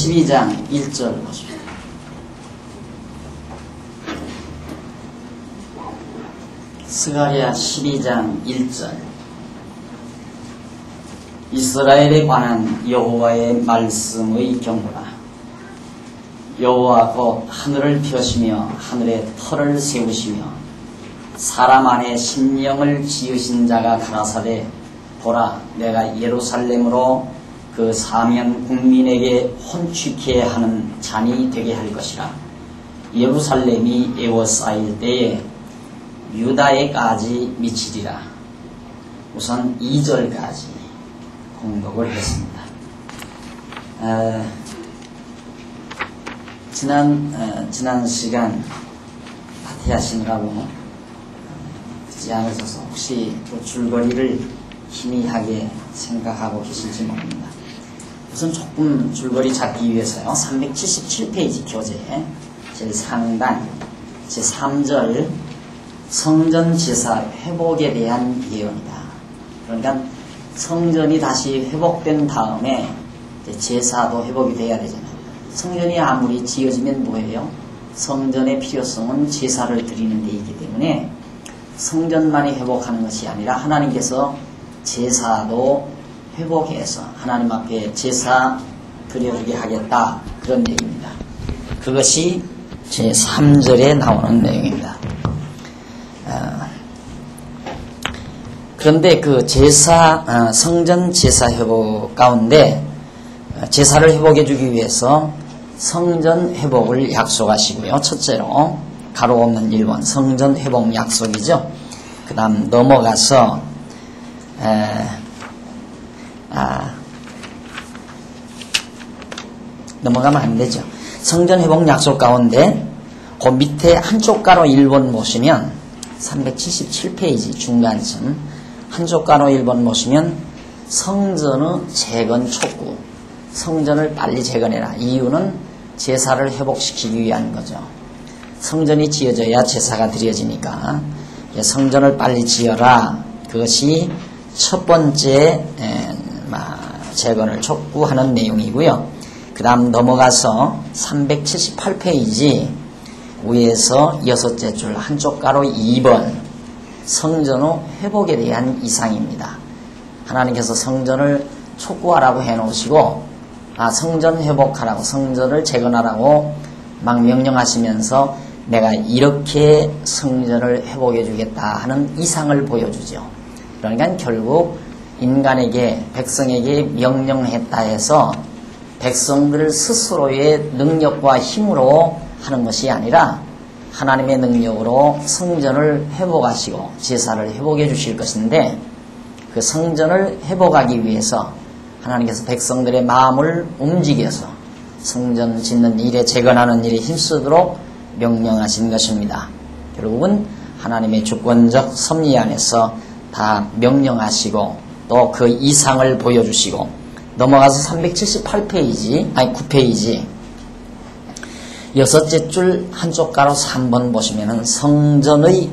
12장 1절 보십시오. 스가랴 12장 1절. 이스라엘에 관한 여호와의 말씀의 경고라. 여호와 곧 하늘을 펴시며 하늘에 터를 세우시며 사람 안에 심령을 지으신 자가 가라사대 보라 내가 예루살렘으로 그 사면 국민에게 혼축케 하는 잔이 되게 할 것이라. 예루살렘이 에워싸일 때에 유다에까지 미치리라. 우선 2절까지 공독을 했습니다. 지난 시간 파티하시느라고 듣지 않으셔서 혹시 또 줄거리를 희미하게 생각하고 계실지 모릅니다. 우선 조금 줄거리 잡기 위해서요. 377페이지 교재 제일 상단 제3절 성전 제사 회복에 대한 예언이다. 그러니까 성전이 다시 회복된 다음에 제사도 회복이 돼야 되잖아요. 성전이 아무리 지어지면 뭐예요? 성전의 필요성은 제사를 드리는 데이기 때문에 성전만이 회복하는 것이 아니라 하나님께서 제사도 회복해서 하나님 앞에 제사 드려주게 하겠다. 그런 얘기입니다. 그것이 제3절에 나오는 내용입니다. 그런데 그 성전 제사 회복 가운데 제사를 회복해주기 위해서 성전 회복을 약속하시고요. 첫째로 가로 없는 1번 성전 회복 약속이죠. 그 다음 넘어가서 넘어가면 안 되죠. 성전 회복 약속 가운데 그 밑에 한쪽 가로 1번 보시면 377페이지 중간쯤 한쪽 가로 1번 보시면 성전의 재건 촉구, 성전을 빨리 재건해라. 이유는 제사를 회복시키기 위한 거죠. 성전이 지어져야 제사가 드려지니까 성전을 빨리 지어라. 그것이 첫 번째 재건을 촉구하는 내용이고요. 그 다음 넘어가서 378페이지 위에서 6째 줄 한쪽 가로 2번 성전의 회복에 대한 이상입니다. 하나님께서 성전을 촉구하라고 해놓으시고 성전 회복하라고 성전을 재건하라고 막 명령하시면서 내가 이렇게 성전을 회복해 주겠다 하는 이상을 보여주죠. 그러니까 결국 인간에게 백성에게 명령했다 해서 백성들 스스로의 능력과 힘으로 하는 것이 아니라 하나님의 능력으로 성전을 회복하시고 제사를 회복해 주실 것인데 그 성전을 회복하기 위해서 하나님께서 백성들의 마음을 움직여서 성전 짓는 일에 재건하는 일에 힘쓰도록 명령하신 것입니다. 결국은 하나님의 주권적 섭리 안에서 다 명령하시고 또 그 이상을 보여주시고 넘어가서 378페이지 9페이지 6째 줄 한쪽 가로 3번 보시면은 성전의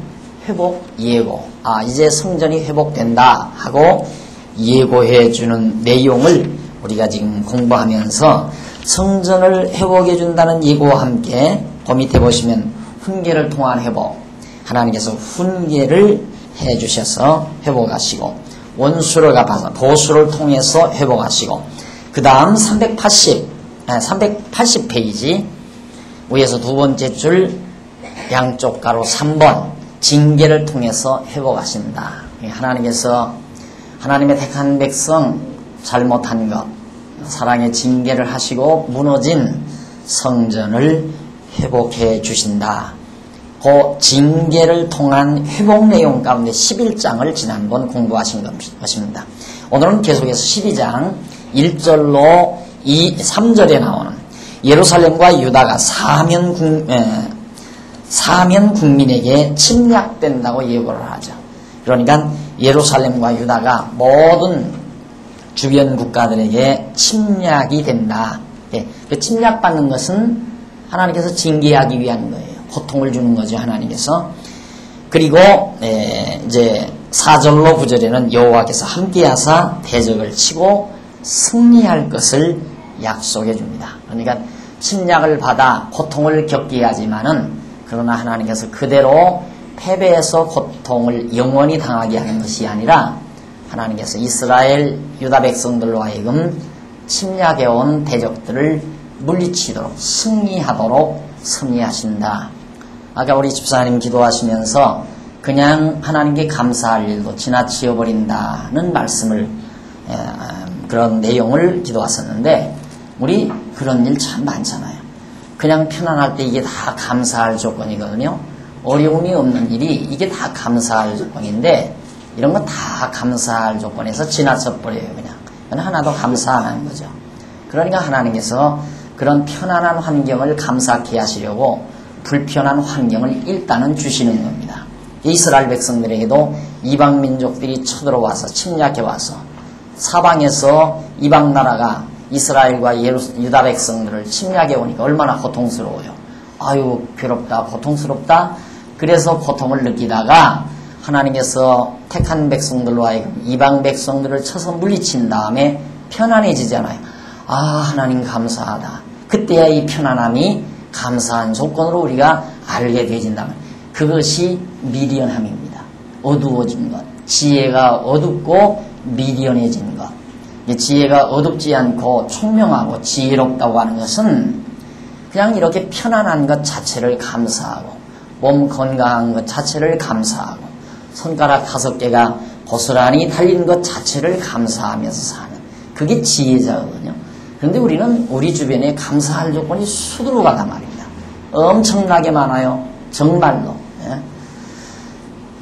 회복 예고 이제 성전이 회복된다 하고 예고해 주는 내용을 우리가 지금 공부하면서 성전을 회복해 준다는 예고와 함께 그 밑에 보시면 훈계를 통한 회복 하나님께서 훈계를 해 주셔서 회복하시고 원수를 갚아서 보수를 통해서 회복하시고 그 다음 380페이지 위에서 두 번째 줄 양쪽 가로 3번 징계를 통해서 회복하신다. 하나님께서 하나님의 택한 백성 잘못한 것 사랑의 징계를 하시고 무너진 성전을 회복해 주신다. 그 징계를 통한 회복 내용 가운데 11장을 지난번 공부하신 것입니다. 오늘은 계속해서 12장 1절로 3절에 나오는 예루살렘과 유다가 사면 국민에게 침략된다고 예고를 하죠. 그러니까 예루살렘과 유다가 모든 주변 국가들에게 침략이 된다. 그 침략받는 것은 하나님께서 징계하기 위한 거예요. 고통을 주는 거죠, 하나님께서. 그리고 이제 4절로 9절에는 여호와께서 함께하사 대적을 치고 승리할 것을 약속해 줍니다. 그러니까 침략을 받아 고통을 겪게 하지만은 그러나 하나님께서 그대로 패배해서 고통을 영원히 당하게 하는 것이 아니라 하나님께서 이스라엘 유다 백성들로 하여금 침략해온 대적들을 물리치도록 승리하도록 섭리하신다. 아까 우리 집사님 기도하시면서 그냥 하나님께 감사할 일도 지나치어 버린다는 말씀을 그런 내용을 기도하셨는데 우리 그런 일 참 많잖아요. 그냥 편안할 때 이게 다 감사할 조건이거든요. 어려움이 없는 일이 이게 다 감사할 조건인데 이런 거 다 감사할 조건에서 지나쳐 버려요. 그냥 하나도 감사 안 하는 거죠. 그러니까 하나님께서 그런 편안한 환경을 감사케 하시려고 불편한 환경을 일단은 주시는 겁니다. 이스라엘 백성들에게도 이방 민족들이 쳐들어와서 침략해와서 사방에서 이방 나라가 이스라엘과 유다 백성들을 침략해 오니까 얼마나 고통스러워요. 아유 괴롭다 고통스럽다. 그래서 고통을 느끼다가 하나님께서 택한 백성들로 하여금 이방 백성들을 쳐서 물리친 다음에 편안해지잖아요. 아 하나님 감사하다. 그때야 이 편안함이 감사한 조건으로 우리가 알게 되진다면 그것이 미련함입니다. 어두워진 것. 지혜가 어둡고 미련해진 것. 지혜가 어둡지 않고 총명하고 지혜롭다고 하는 것은 그냥 이렇게 편안한 것 자체를 감사하고 몸 건강한 것 자체를 감사하고 손가락 5개가 고스란히 달린 것 자체를 감사하면서 사는 그게 지혜자거든요. 그런데 우리는 우리 주변에 감사할 조건이 수두룩하단 말입니다. 엄청나게 많아요. 정말로. 예?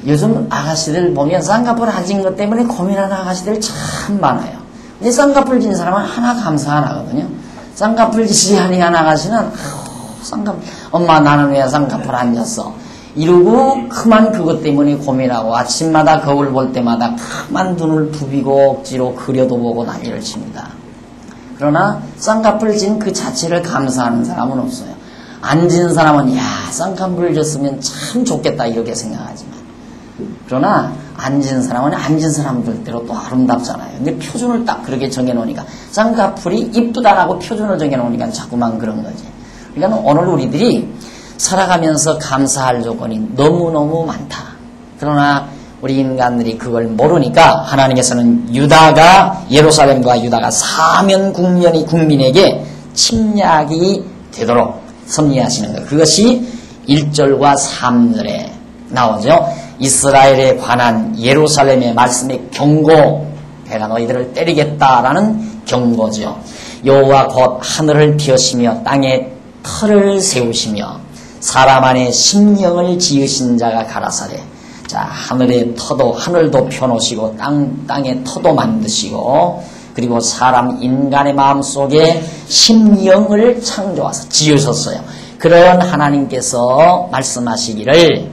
요즘 아가씨들 보면 쌍꺼풀 안 진 것 때문에 고민하는 아가씨들 참 많아요. 근데 쌍꺼풀 진 사람은 하나 감사 안 하거든요. 쌍꺼풀 지지 아니한 아가씨는 쌍꺼풀 엄마 나는 왜 쌍꺼풀 안 졌어 이러고 그만 그것 때문에 고민하고 아침마다 거울 볼 때마다 그만 눈을 부비고 억지로 그려도 보고 난리를 칩니다. 그러나 쌍꺼풀 진 그 자체를 감사하는 사람은 없어요. 안 진 사람은 야 쌍꺼풀 졌으면 참 좋겠다 이렇게 생각하지만 그러나 안 진 사람은 안 진 사람들대로 또 아름답잖아요. 근데 표준을 딱 그렇게 정해놓으니까 쌍꺼풀이 이쁘다라고 표준을 정해놓으니까 자꾸만 그런 거지. 그러니까 오늘 우리들이 살아가면서 감사할 조건이 너무너무 많다. 그러나 우리 인간들이 그걸 모르니까 하나님께서는 예루살렘과 유다가 사면 국민에게 침략이 되도록 섭리하시는 것. 그것이 1절과 3절에 나오죠. 이스라엘에 관한 예루살렘의 말씀의 경고, 내가 너희들을 때리겠다라는 경고죠. 여호와 곧 하늘을 펴시며 땅에 터를 세우시며 사람 안에 심령을 지으신 자가 가라사대. 자, 하늘의 터도 하늘도 펴놓으시고 땅의 터도 만드시고 그리고 사람 인간의 마음속에 심령을 창조하서 지으셨어요. 그런 하나님께서 말씀하시기를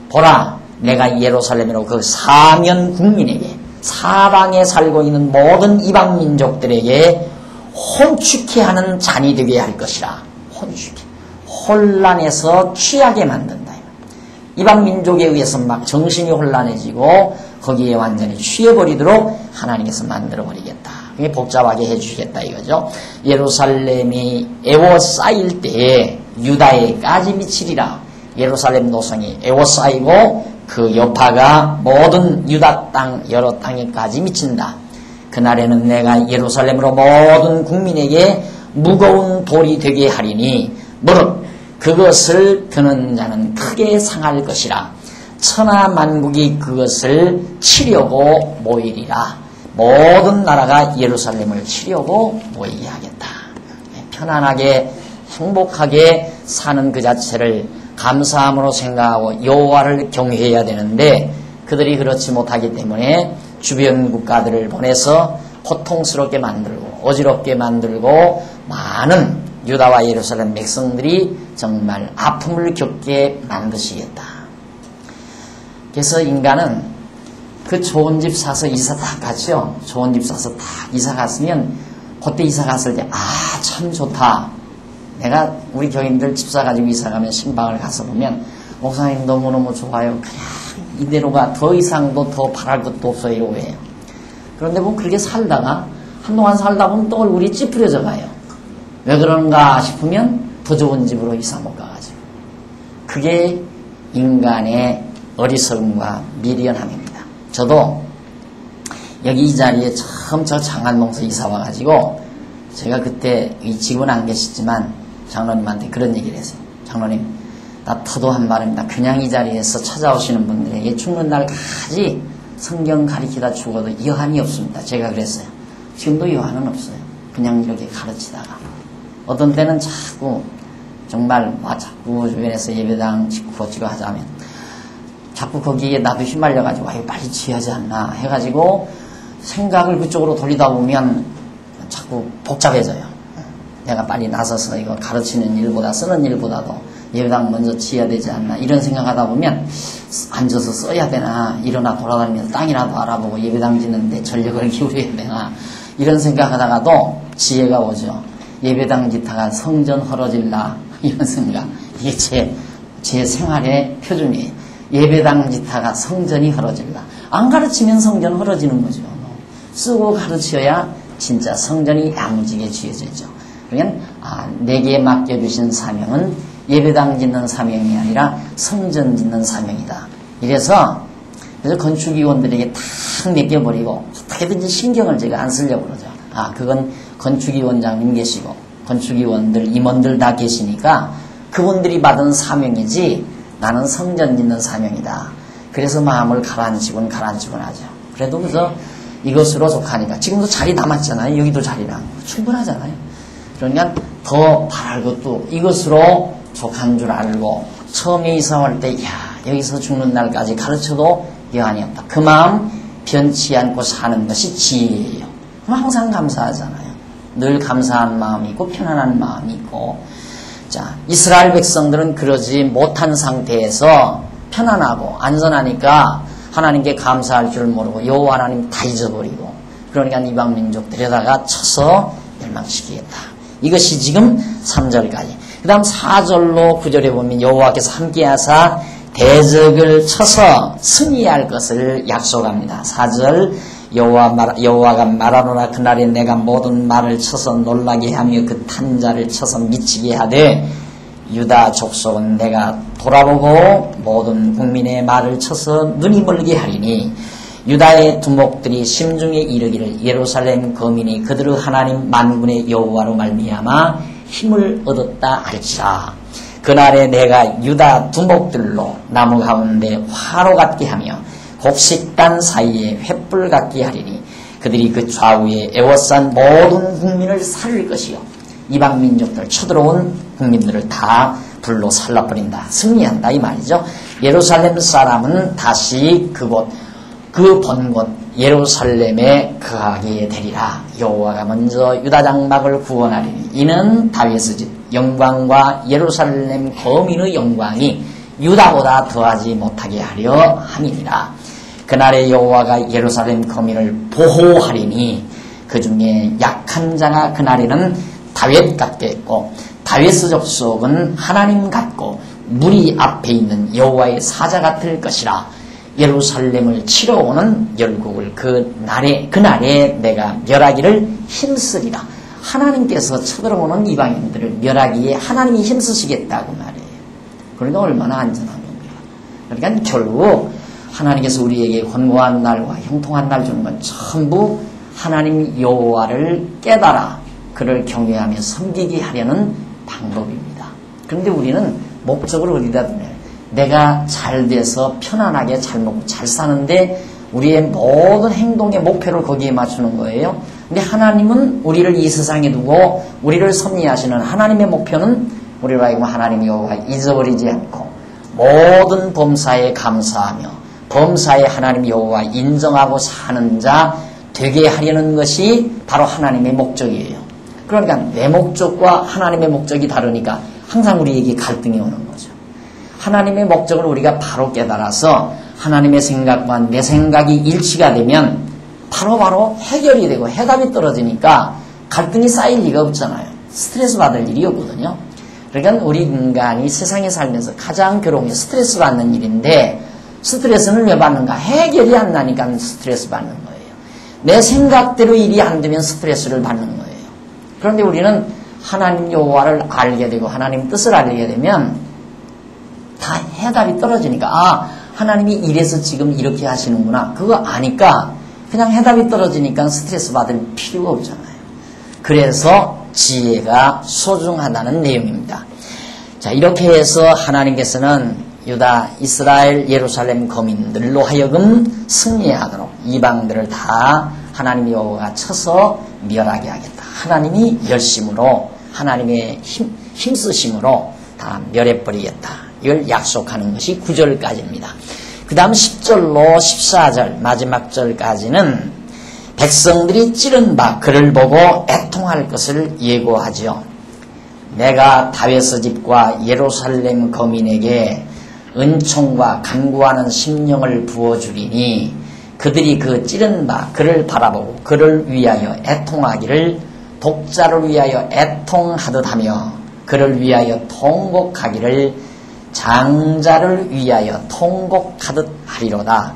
보라 내가 예루살렘으로 그 사면 국민에게 사방에 살고 있는 모든 이방 민족들에게 혼축해 하는 잔이 되게 할 것이라. 혼축해. 혼란에서 취하게 만든다. 이방 민족에 의해서 막 정신이 혼란해지고 거기에 완전히 취해버리도록 하나님께서 만들어버리겠다. 그게 복잡하게 해주시겠다 이거죠. 예루살렘이 에워싸일 때에 유다에까지 미치리라. 예루살렘 노성이 에워싸이고 그 여파가 모든 유다 땅 여러 땅에까지 미친다. 그날에는 내가 예루살렘으로 모든 국민에게 무거운 돌이 되게 하리니 무릇 그것을 드는 자는 크게 상할 것이라. 천하 만국이 그것을 치려고 모이리라. 모든 나라가 예루살렘을 치려고 모이게 하겠다. 편안하게 행복하게 사는 그 자체를 감사함으로 생각하고 여호와를 경외해야 되는데 그들이 그렇지 못하기 때문에 주변 국가들을 보내서 고통스럽게 만들고 어지럽게 만들고 많은 유다와 예루살렘 백성들이 정말 아픔을 겪게 만드시겠다. 그래서 인간은 그 좋은 집 사서 이사 딱 갔죠. 좋은 집 사서 딱 이사 갔으면 그때 이사 갔을 때 참 좋다. 내가 우리 교인들 집사 가지고 이사 가면 신방을 가서 보면 목사님 너무너무 좋아요. 그냥 이대로가 더 이상도 더 바랄 것도 없어요. 이러고 해요. 그런데 뭐 그렇게 살다가 한동안 살다 보면 또 얼굴이 찌푸려져 가요. 왜 그런가 싶으면 더 좋은 집으로 이사 못 가가지고. 그게 인간의 어리석음과 미련함입니다. 저도 여기 이 자리에 처음 저 장안동서 이사 와가지고 제가 그때 지금은 안 계시지만 장로님한테 그런 얘기를 했어요. 장로님, 나 터도한 말입니다. 그냥 이 자리에서 찾아오시는 분들에게 죽는 날까지 성경 가리키다 죽어도 여한이 없습니다. 제가 그랬어요. 지금도 여한은 없어요. 그냥 이렇게 가르치다가 어떤 때는 자꾸 정말 자꾸 주변에서 예배당 짓고 어찌고 하자면 자꾸 거기에 나도 휘말려가지고 빨리 지어야지 않나 해가지고 생각을 그쪽으로 돌리다 보면 자꾸 복잡해져요. 내가 빨리 나서서 이거 가르치는 일보다 쓰는 일보다도 예배당 먼저 지어야 되지 않나 이런 생각하다 보면 앉아서 써야 되나 일어나 돌아다니면서 땅이라도 알아보고 예배당 짓는데 전력을 기울여야 되나 이런 생각하다가도 지혜가 오죠. 예배당 짓다가 성전 헐어질라 이런 생각. 이게 제 생활의 표준이에요. 예배당 짓다가 성전이 헐어질라. 안 가르치면 성전 헐어지는 거죠. 쓰고 가르쳐야 진짜 성전이 야무지게 지어지죠. 그러니까 내게 맡겨주신 사명은 예배당 짓는 사명이 아니라 성전 짓는 사명이다. 그래서 건축위원들에게 탁 맡겨버리고 어떻게든지 신경을 제가 안 쓰려고 그러죠. 그건 건축위원장님 계시고 건축위원들 임원들 다 계시니까 그분들이 받은 사명이지 나는 성전 짓는 사명이다. 그래서 마음을 가라앉히곤 하죠. 그래도 그래서 이것으로 족하니까 지금도 자리 남았잖아요. 여기도 자리랑 충분하잖아요. 그러니까 더 바랄 것도 이것으로 족한 줄 알고 처음에 이사 올 때 여기서 죽는 날까지 가르쳐도 여한이 없다. 그 마음 변치 않고 사는 것이 지혜예요. 그럼 항상 감사하잖아요. 늘 감사한 마음이 있고 편안한 마음이 있고. 자, 이스라엘 백성들은 그러지 못한 상태에서 편안하고 안전하니까 하나님께 감사할 줄 모르고 여호와 하나님 다 잊어버리고 그러니까 이방 민족들에다가 쳐서 멸망시키겠다. 이것이 지금 3절까지. 그 다음 4절로 9절에 보면 여호와께서 함께하사 대적을 쳐서 승리할 것을 약속합니다. 4절 여호와가 말하노라 그날에 내가 모든 말을 쳐서 놀라게 하며 그 탄자를 쳐서 미치게 하되 유다 족속은 내가 돌아보고 모든 국민의 말을 쳐서 눈이 멀게 하리니 유다의 두목들이 심중에 이르기를 예루살렘 거민이 그들의 하나님 만군의 여호와로 말미암아 힘을 얻었다 할지라. 그날에 내가 유다 두목들로 나무 가운데 화로 같게 하며 곡식단 사이에 횃불 같게 하리니 그들이 그 좌우에 에워싼 모든 국민을 살릴 것이요 이방 민족들 쳐들어온 국민들을 다 불로 살라버린다. 승리한다 이 말이죠. 예루살렘 사람은 다시 그곳 그 본 곳 예루살렘에 거하게 되리라. 여호와가 먼저 유다 장막을 구원하리니 이는 다윗의 집 영광과 예루살렘 거민의 영광이 유다보다 더하지 못하게 하려 함이니라. 그날에 여호와가 예루살렘 거민을 보호하리니 그 중에 약한 자가 그날에는 다윗 같겠고 다윗의 족속은 하나님 같고 무리 앞에 있는 여호와의 사자 같을 것이라. 예루살렘을 치러 오는 열국을 그날에 내가 멸하기를 힘쓰리라. 하나님께서 쳐들어오는 이방인들을 멸하기에 하나님이 힘쓰시겠다고 말해요. 그러니까 얼마나 안전한 겁니까? 그러니까 결국 하나님께서 우리에게 권고한 날과 형통한 날 주는 건 전부 하나님 여호와를 깨달아 그를 경외하며 섬기게 하려는 방법입니다. 그런데 우리는 목적을 어디다 두냐? 내가 잘 돼서 편안하게 잘 먹고 잘 사는데 우리의 모든 행동의 목표를 거기에 맞추는 거예요. 근데 하나님은 우리를 이 세상에 두고 우리를 섭리하시는 하나님의 목표는 우리로 하여금 하나님 여호와 잊어버리지 않고 모든 범사에 감사하며 범사에 하나님 여호와 인정하고 사는 자 되게 하려는 것이 바로 하나님의 목적이에요. 그러니까 내 목적과 하나님의 목적이 다르니까 항상 우리에게 갈등이 오는 거죠. 하나님의 목적을 우리가 바로 깨달아서 하나님의 생각과 내 생각이 일치가 되면 바로바로 해결이 되고 해답이 떨어지니까 갈등이 쌓일 리가 없잖아요. 스트레스 받을 일이 없거든요. 그러니까 우리 인간이 세상에 살면서 가장 괴로운 게 스트레스 받는 일인데 스트레스는 왜 받는가? 해결이 안 나니까 스트레스 받는 거예요. 내 생각대로 일이 안 되면 스트레스를 받는 거예요. 그런데 우리는 하나님 여호와를 알게 되고 하나님 뜻을 알게 되면 다 해답이 떨어지니까 하나님이 이래서 지금 이렇게 하시는구나 그거 아니까 그냥 해답이 떨어지니까 스트레스 받을 필요가 없잖아요. 그래서 지혜가 소중하다는 내용입니다. 자, 이렇게 해서 하나님께서는 유다, 이스라엘, 예루살렘 거민들로 하여금 승리하도록 이방들을 다 하나님 여호와가 쳐서 멸하게 하겠다. 하나님이 열심으로 하나님의 힘쓰심으로 다 멸해버리겠다. 이걸 약속하는 것이 9절까지입니다. 그 다음 10절로 14절 마지막 절까지는 백성들이 찌른 바 그를 보고 애통할 것을 예고하지요. 내가 다윗의 집과 예루살렘 거민에게 은총과 간구하는 심령을 부어주리니 그들이 그 찌른 바 그를 바라보고 그를 위하여 애통하기를 독자를 위하여 애통하듯 하며 그를 위하여 통곡하기를 장자를 위하여 통곡하듯 하리로다.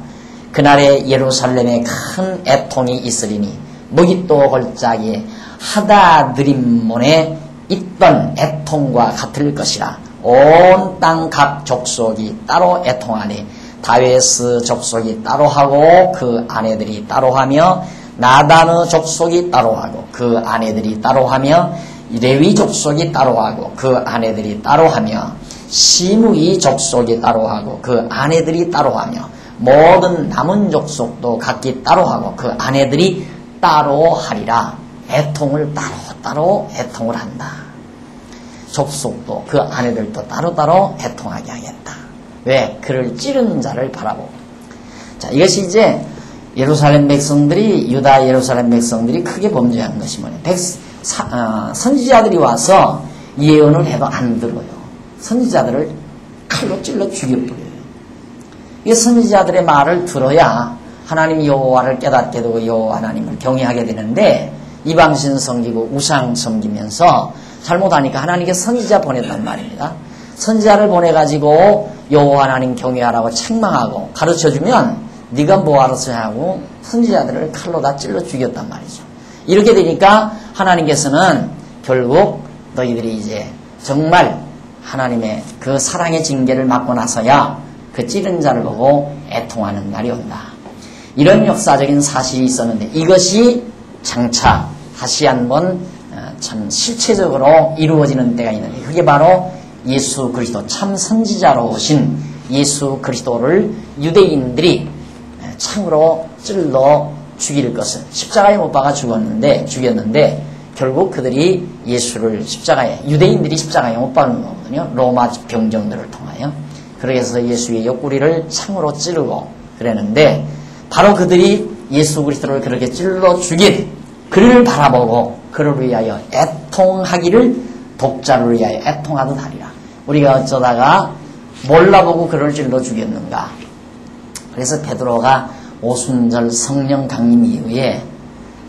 그날에 예루살렘에 큰 애통이 있으리니 무깃도 골짜기에 하다드림몬에 있던 애통과 같을 것이라. 온 땅 각 족속이 따로 애통하니 다윗의 족속이 따로 하고 그 아내들이 따로 하며 나단의 족속이 따로 하고 그 아내들이 따로 하며 레위 족속이 따로 하고 그 아내들이 따로 하며 시므이 족속이 따로 하고 그 아내들이 따로 하며 모든 남은 족속도 각기 따로 하고 그 아내들이 따로 하리라. 애통을 따로 애통을 한다. 족속도 그 아내들도 따로 애통하게 하겠다. 왜? 그를 찌른 자를 바라보고. 자, 이것이 이제 예루살렘 백성들이 유다 예루살렘 백성들이 크게 범죄한 것이 뭐냐? 선지자들이 와서 예언을 해도 안 들어요. 선지자들을 칼로 찔러 죽여버려요. 이 선지자들의 말을 들어야 하나님 여호와를 깨닫게 되고 여호와 하나님을 경외하게 되는데 이방신 섬기고 우상 섬기면서 잘못하니까 하나님께 선지자 보냈단 말입니다. 선지자를 보내가지고 여호와 하나님 경외하라고 책망하고 가르쳐주면 네가 뭐 알아서 하고 선지자들을 칼로 다 찔러 죽였단 말이죠. 이렇게 되니까 하나님께서는 결국 너희들이 이제 정말 하나님의 그 사랑의 징계를 받고 나서야 그 찌른 자를 보고 애통하는 날이 온다. 이런 역사적인 사실이 있었는데 이것이 장차 다시 한번 참 실체적으로 이루어지는 때가 있는데 그게 바로 예수 그리스도 참 선지자로 오신 예수 그리스도를 유대인들이 참으로 찔러 죽일 것을 십자가에 못 박아 죽였는데 결국 그들이 예수를 십자가에 유대인들이 십자가에 못 박는 거거든요. 로마 병정들을 통하여. 그래서 예수의 옆구리를 창으로 찌르고 그랬는데 바로 그들이 예수 그리스도를 그렇게 찔러 죽인 그를 바라보고 그를 위하여 애통하기를 독자를 위하여 애통하듯 하리라. 우리가 어쩌다가 몰라보고 그를 찔러 죽였는가. 그래서 베드로가 오순절 성령 강림 이후에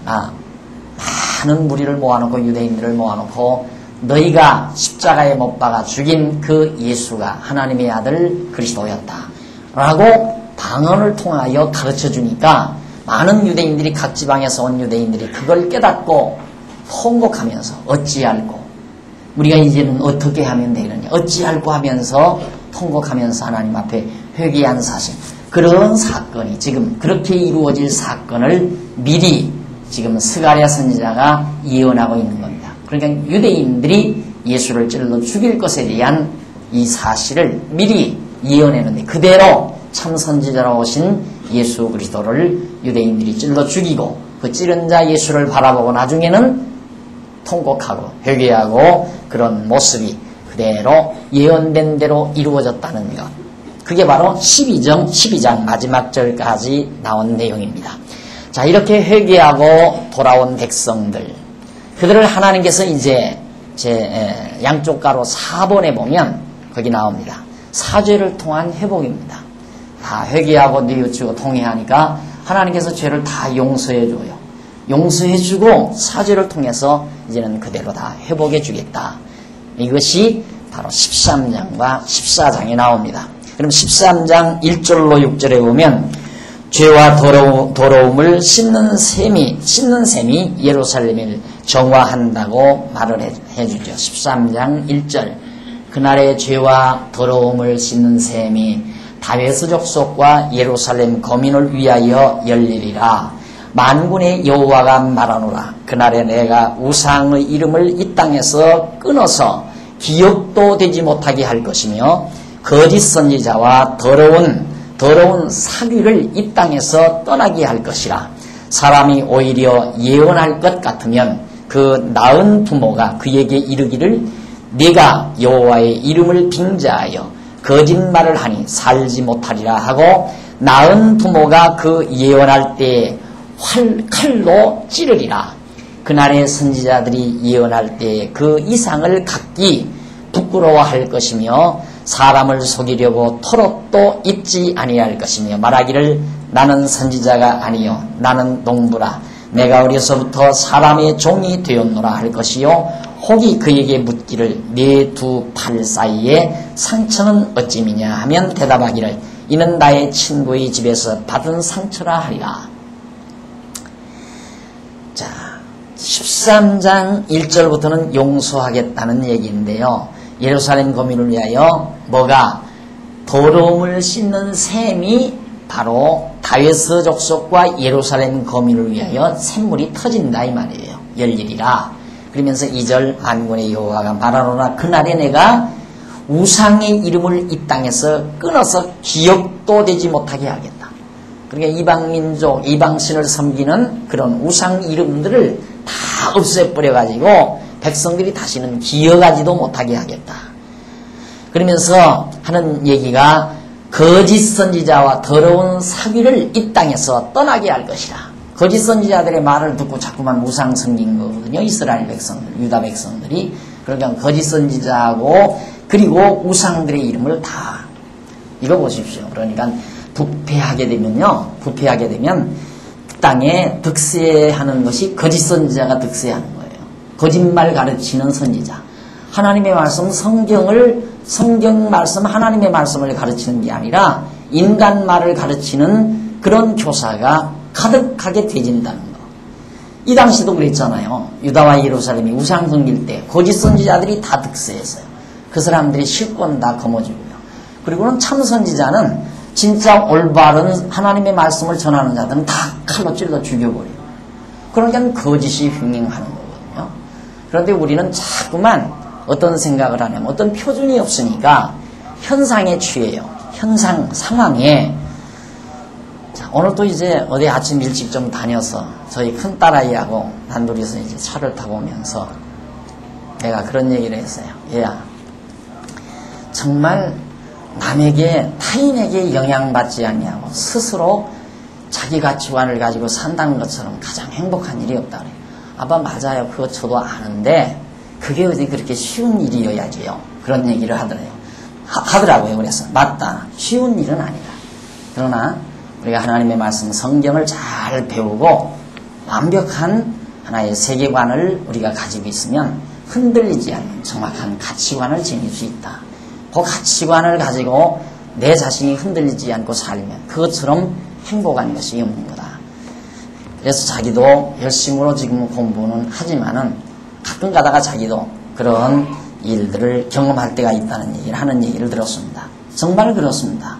많은 무리를 모아놓고 유대인들을 모아놓고 너희가 십자가에 못 박아 죽인 그 예수가 하나님의 아들 그리스도였다 라고 방언을 통하여 가르쳐 주니까 많은 유대인들이 각 지방에서 온 유대인들이 그걸 깨닫고 통곡하면서 어찌할꼬 우리가 이제는 어떻게 하면 되느냐 어찌할꼬 하면서 통곡하면서 하나님 앞에 회개한 사실 그런 사건이 지금 그렇게 이루어질 사건을 미리 지금 스가랴 선지자가 예언하고 있는 겁니다. 그러니까 유대인들이 예수를 찔러 죽일 것에 대한 이 사실을 미리 예언했는데 그대로 참 선지자로 오신 예수 그리스도를 유대인들이 찔러 죽이고 그 찌른 자 예수를 바라보고 나중에는 통곡하고 회개하고 그런 모습이 그대로 예언된 대로 이루어졌다는 것. 그게 바로 12장 마지막 절까지 나온 내용입니다. 자, 이렇게 회개하고 돌아온 백성들 그들을 하나님께서 이제 양쪽 가로 4번에 보면 거기 나옵니다. 사죄를 통한 회복입니다. 다 회개하고 뉘우치고 통회하니까 하나님께서 죄를 다 용서해줘요. 용서해주고 사죄를 통해서 이제는 그대로 다 회복해 주겠다. 이것이 바로 13장과 14장에 나옵니다. 그럼 13장 1절로 6절에 보면 죄와 더러움을 씻는 셈이 예루살렘을 정화한다고 말을 해주죠. 13장 1절 그날의 죄와 더러움을 씻는 셈이 다윗의 족속과 예루살렘 거민을 위하여 열리리라. 만군의 여호와가 말하노라. 그날에 내가 우상의 이름을 이 땅에서 끊어서 기억도 되지 못하게 할 것이며 거짓 선지자와 더러운 사귀를 이 땅에서 떠나게 할 것이라. 사람이 오히려 예언할 것 같으면 그 낳은 부모가 그에게 이르기를 네가 여호와의 이름을 빙자하여 거짓말을 하니 살지 못하리라 하고 낳은 부모가 그 예언할 때에 칼로 찌르리라. 그날의 선지자들이 예언할 때에 그 이상을 갖기 부끄러워할 것이며 사람을 속이려고 토롯도 잊지 아니할 것이며 말하기를 나는 선지자가 아니요 나는 농부라. 내가 어려서부터 사람의 종이 되었노라 할 것이요 혹이 그에게 묻기를 네 두 팔 사이에 상처는 어찌미냐 하면 대답하기를 이는 나의 친구의 집에서 받은 상처라 하리라. 자, 13장 1절부터는 용서하겠다는 얘기인데요. 예루살렘 거민을 위하여 뭐가 더러움을 씻는 셈이 바로 다윗의 족속과 예루살렘 거민을 위하여 샘물이 터진다 이 말이에요. 열리리라. 그러면서 2절 만군의 여호와가 말하노라. 그날에 내가 우상의 이름을 이 땅에서 끊어서 기억도 되지 못하게 하겠다. 그러니까 이방민족, 이방신을 섬기는 그런 우상 이름들을 다 없애버려가지고 백성들이 다시는 기억하지도 못하게 하겠다. 그러면서 하는 얘기가 거짓 선지자와 더러운 사귀를 이 땅에서 떠나게 할 것이라. 거짓 선지자들의 말을 듣고 자꾸만 우상 섬긴 거거든요. 이스라엘 백성들, 유다 백성들이. 그러니까 거짓 선지자하고 그리고 우상들의 이름을 다 읽어보십시오. 그러니까 부패하게 되면 그 땅에 득세하는 것이 거짓 선지자가 득세하는 거예요. 거짓말 가르치는 선지자. 하나님의 말씀, 성경 말씀, 하나님의 말씀을 가르치는 게 아니라 인간 말을 가르치는 그런 교사가 가득하게 되진다는 거. 이 당시도 그랬잖아요. 유다와 예루살렘이 우상 섬길 때 거짓 선지자들이 다 득세했어요. 그 사람들이 실권 다 거머쥐고요. 그리고는 참 선지자는 진짜 올바른 하나님의 말씀을 전하는 자들은 다 칼로 찔러 죽여버려요. 그러니까 거짓이 횡행하는 거거든요. 그런데 우리는 자꾸만 어떤 생각을 하냐면 어떤 표준이 없으니까 현상에 취해요. 현상, 상황에. 자, 오늘도 이제 어디 아침 일찍 좀 다녀서 저희 큰 딸아이하고 단둘이서 이제 차를 타고 오면서 내가 그런 얘기를 했어요. 얘야, 정말 남에게, 타인에게 영향받지 않냐고 스스로 자기 가치관을 가지고 산다는 것처럼 가장 행복한 일이 없다 그래요. 아빠 맞아요. 그거 저도 아는데 그게 어디 그렇게 쉬운 일이어야지요. 그런 얘기를 하더라고요. 그래서 맞다. 쉬운 일은 아니다. 그러나 우리가 하나님의 말씀 성경을 잘 배우고 완벽한 하나의 세계관을 우리가 가지고 있으면 흔들리지 않는 정확한 가치관을 지닐 수 있다. 그 가치관을 가지고 내 자신이 흔들리지 않고 살면 그것처럼 행복한 것이 없는 거다. 그래서 자기도 열심으로 지금 공부는 하지만은 가끔 가다가 자기도 그런 일들을 경험할 때가 있다는 얘기를 하는 얘기를 들었습니다. 정말 그렇습니다.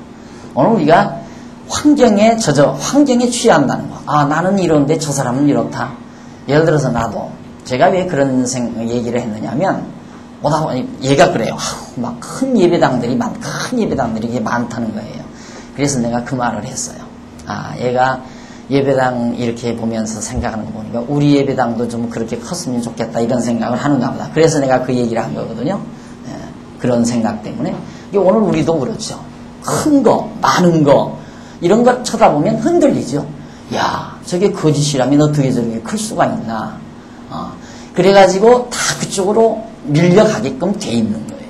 오늘 우리가 환경에 취한다는 거. 아, 나는 이런데 저 사람은 이렇다. 예를 들어서 나도 제가 왜 그런 얘기를 했느냐면 얘가 그래요. 막 큰 예배당들이 이게 많다는 거예요. 그래서 내가 그 말을 했어요. 아, 얘가 예배당 이렇게 보면서 생각하는 거 보니까 우리 예배당도 좀 그렇게 컸으면 좋겠다 이런 생각을 하는가 보다. 그래서 내가 그 얘기를 한 거거든요. 그런 생각 때문에. 오늘 우리도 그렇죠. 큰 거, 많은 거 이런 거 쳐다보면 흔들리죠. 야, 저게 거짓이라면 어떻게 저렇게 클 수가 있나. 그래가지고 다 그쪽으로 밀려가게끔 돼 있는 거예요.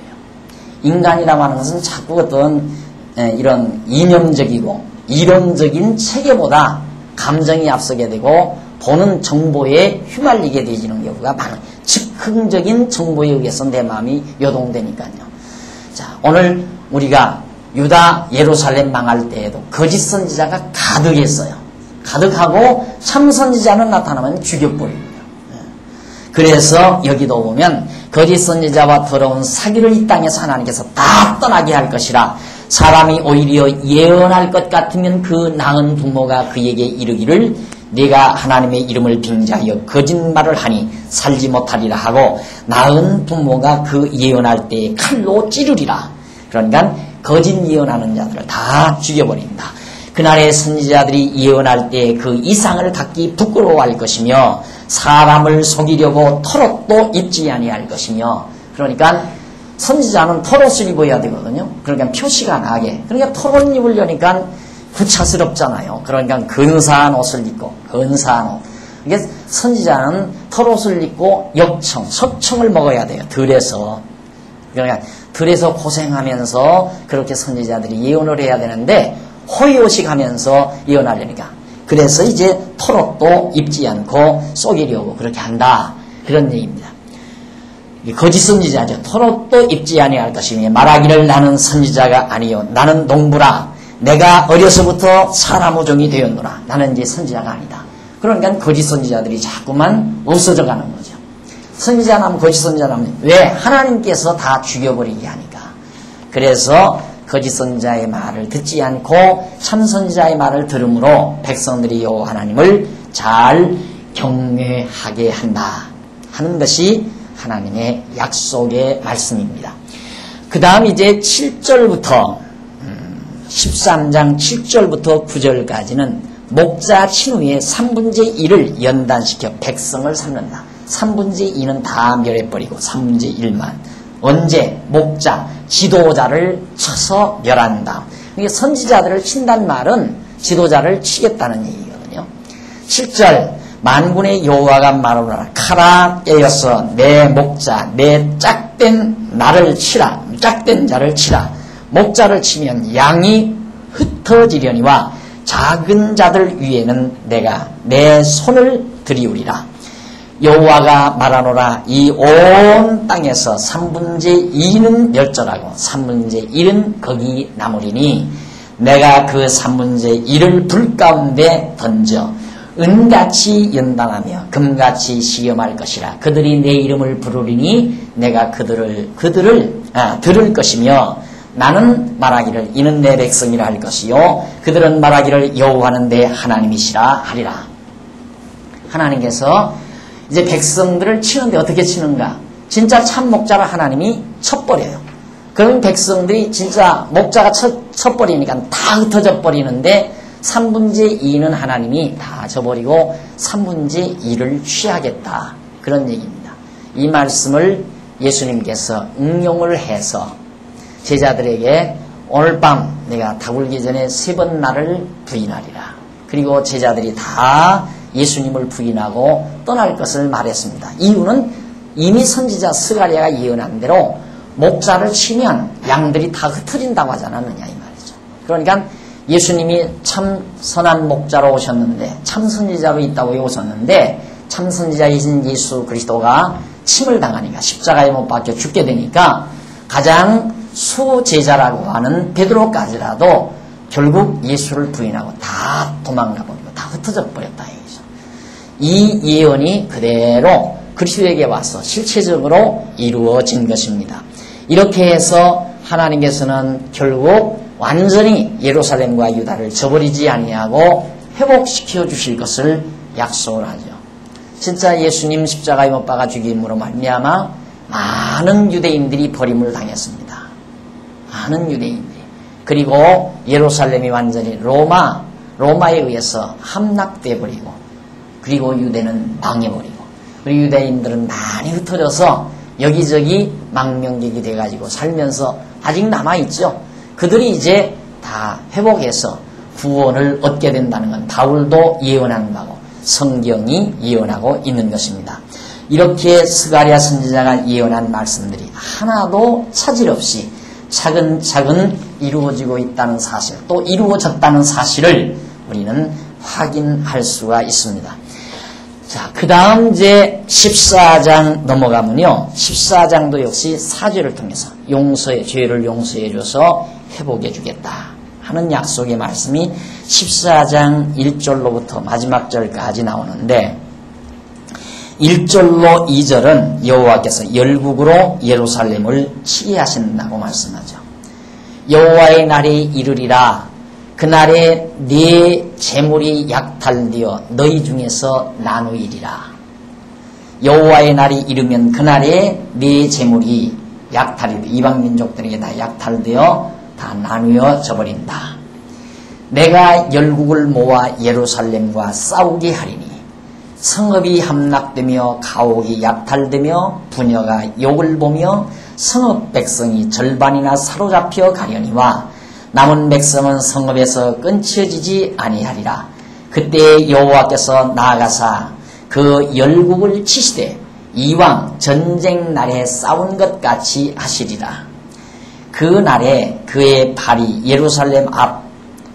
인간이라고 하는 것은 자꾸 어떤 이런 이념적이고 이론적인 체계보다 감정이 앞서게 되고 보는 정보에 휘말리게 되지는 경우가 많아요. 즉흥적인 정보에 의해서 내 마음이 요동되니까요. 자, 오늘 우리가 유다 예루살렘 망할 때에도 거짓 선지자가 가득했어요. 가득하고 참 선지자는 나타나면 죽여버립니다. 그래서 여기도 보면 거짓 선지자와 더러운 사기를 이 땅에서 하나님께서 다 떠나게 할 것이라. 사람이 오히려 예언할 것 같으면 그 나은 부모가 그에게 이르기를 네가 하나님의 이름을 빙자하여 거짓말을 하니 살지 못하리라 하고 나은 부모가 그 예언할 때에 칼로 찌르리라. 그러니까 거짓 예언하는 자들을 다 죽여버린다. 그날의 선지자들이 예언할 때 그 이상을 갖기 부끄러워할 것이며 사람을 속이려고 털옷도 입지 아니할 것이며, 그러니까 선지자는 털옷을 입어야 되거든요. 그러니까 표시가 나게. 그러니까 털옷 입으려니까 구차스럽잖아요. 그러니까 근사한 옷을 입고 근사한 옷. 이게 선지자는 털옷을 입고 역청, 석청을 먹어야 돼요. 들에서. 그러니까 들에서 고생하면서 그렇게 선지자들이 예언을 해야 되는데 호의호식하면서 예언하려니까. 그래서 이제 털옷도 입지 않고 속이려고 그렇게 한다. 그런 얘기입니다. 거짓 선지자죠. 털옷도 입지 아니할 것이며 말하기를 나는 선지자가 아니요 나는 농부라. 내가 어려서부터 사람 우종이 되었노라. 나는 이제 선지자가 아니다. 그러니까 거짓 선지자들이 자꾸만 없어져 가는 거죠. 선지자라면 거짓 선지자라면 왜? 하나님께서 다 죽여버리게 하니까. 그래서 거짓 선지자의 말을 듣지 않고 참 선지자의 말을 들음으로 백성들이 여호와 하나님을 잘 경외하게 한다 하는 것이 하나님의 약속의 말씀입니다. 그 다음 이제 7절부터 13장 7절부터 9절까지는 목자 친후의 3분의 1을 연단시켜 백성을 삼는다. 3분의 2는 다 멸해버리고 3분의 1만. 언제? 목자, 지도자를 쳐서 멸한다. 이게 선지자들을 친다는 말은 지도자를 치겠다는 얘기거든요. 7절 만군의 여호와가 말하노라. 칼아 깨어서 내 목자, 내 짝된 나를 치라. 짝된 자를 치라. 목자를 치면 양이 흩어지려니와 작은 자들 위에는 내가 내 손을 들이우리라. 여호와가 말하노라. 이 온 땅에서 3분의 2는 멸절하고 3분의 1은 거기 남으리니 내가 그 3분의 1을 불 가운데 던져 은같이 연단하며 금같이 시험할 것이라. 그들이 내 이름을 부르리니 내가 그들을 들을 것이며 나는 말하기를 이는 내 백성이라 할 것이요 그들은 말하기를 여호와는 내 하나님이시라 하리라. 하나님께서 이제 백성들을 치는데 어떻게 치는가? 진짜 참 목자를 하나님이 쳐버려요. 그러면 백성들이 진짜 목자가 쳐버리니까 다 흩어져 버리는데 3분의 2는 하나님이 다 져버리고 3분의 1을 취하겠다. 그런 얘기입니다. 이 말씀을 예수님께서 응용을 해서 제자들에게 오늘 밤 내가 다굴기 전에 3번 나를 부인하리라. 그리고 제자들이 다 예수님을 부인하고 떠날 것을 말했습니다. 이유는 이미 선지자 스가랴가 예언한 대로 목자를 치면 양들이 다 흩어진다고 하지 않았느냐 이 말이죠. 그러니까 예수님이 참 선한 목자로 오셨는데 참 선지자로 있다고 오셨는데 참 선지자이신 예수 그리스도가 침을 당하니까 십자가에 못 박혀 죽게 되니까 가장 수제자라고 하는 베드로까지라도 결국 예수를 부인하고 다 도망가버리고 다 흩어져 버렸다 얘기죠. 이 예언이 그대로 그리스도에게 와서 실체적으로 이루어진 것입니다. 이렇게 해서 하나님께서는 결국 완전히 예루살렘과 유다를 저버리지 아니하고 회복시켜 주실 것을 약속을 하죠. 진짜 예수님 십자가에 못 박아 죽임으로 말미암아 많은 유대인들이 버림을 당했습니다. 많은 유대인들이. 그리고 예루살렘이 완전히 로마에 의해서 함락돼 버리고 그리고 유대는 망해버리고 그리고 유대인들은 많이 흩어져서 여기저기 망명객이 돼가지고 살면서 아직 남아있죠. 그들이 이제 다 회복해서 구원을 얻게 된다는 건 바울도 예언한 바고 성경이 예언하고 있는 것입니다. 이렇게 스가랴 선지자가 예언한 말씀들이 하나도 차질 없이 차근차근 이루어지고 있다는 사실, 또 이루어졌다는 사실을 우리는 확인할 수가 있습니다. 자, 그 다음 이제 14장 넘어가면요. 14장도 역시 사죄를 통해서 죄를 용서해줘서 회복해주겠다 하는 약속의 말씀이 14장 1절로부터 마지막 절까지 나오는데 1절로 2절은 여호와께서 열국으로 예루살렘을 치게 하신다고 말씀하죠. 여호와의 날이 이르리라. 그날에 네 재물이 약탈되어 너희 중에서 나누이리라. 여호와의 날이 이르면 그날에 네 재물이 약탈이 돼 이방 민족들에게 다 약탈되어 다 나누어져 버린다. 내가 열국을 모아 예루살렘과 싸우게 하리니 성읍이 함락되며 가옥이 약탈되며 부녀가 욕을 보며 성읍 백성이 절반이나 사로잡혀 가려니와 남은 백성은 성읍에서 끊쳐지지 아니하리라. 그때 여호와께서 나아가사 그 열국을 치시되 이왕 전쟁 날에 싸운 것 같이 하시리라. 그 날에 그의 발이 예루살렘 앞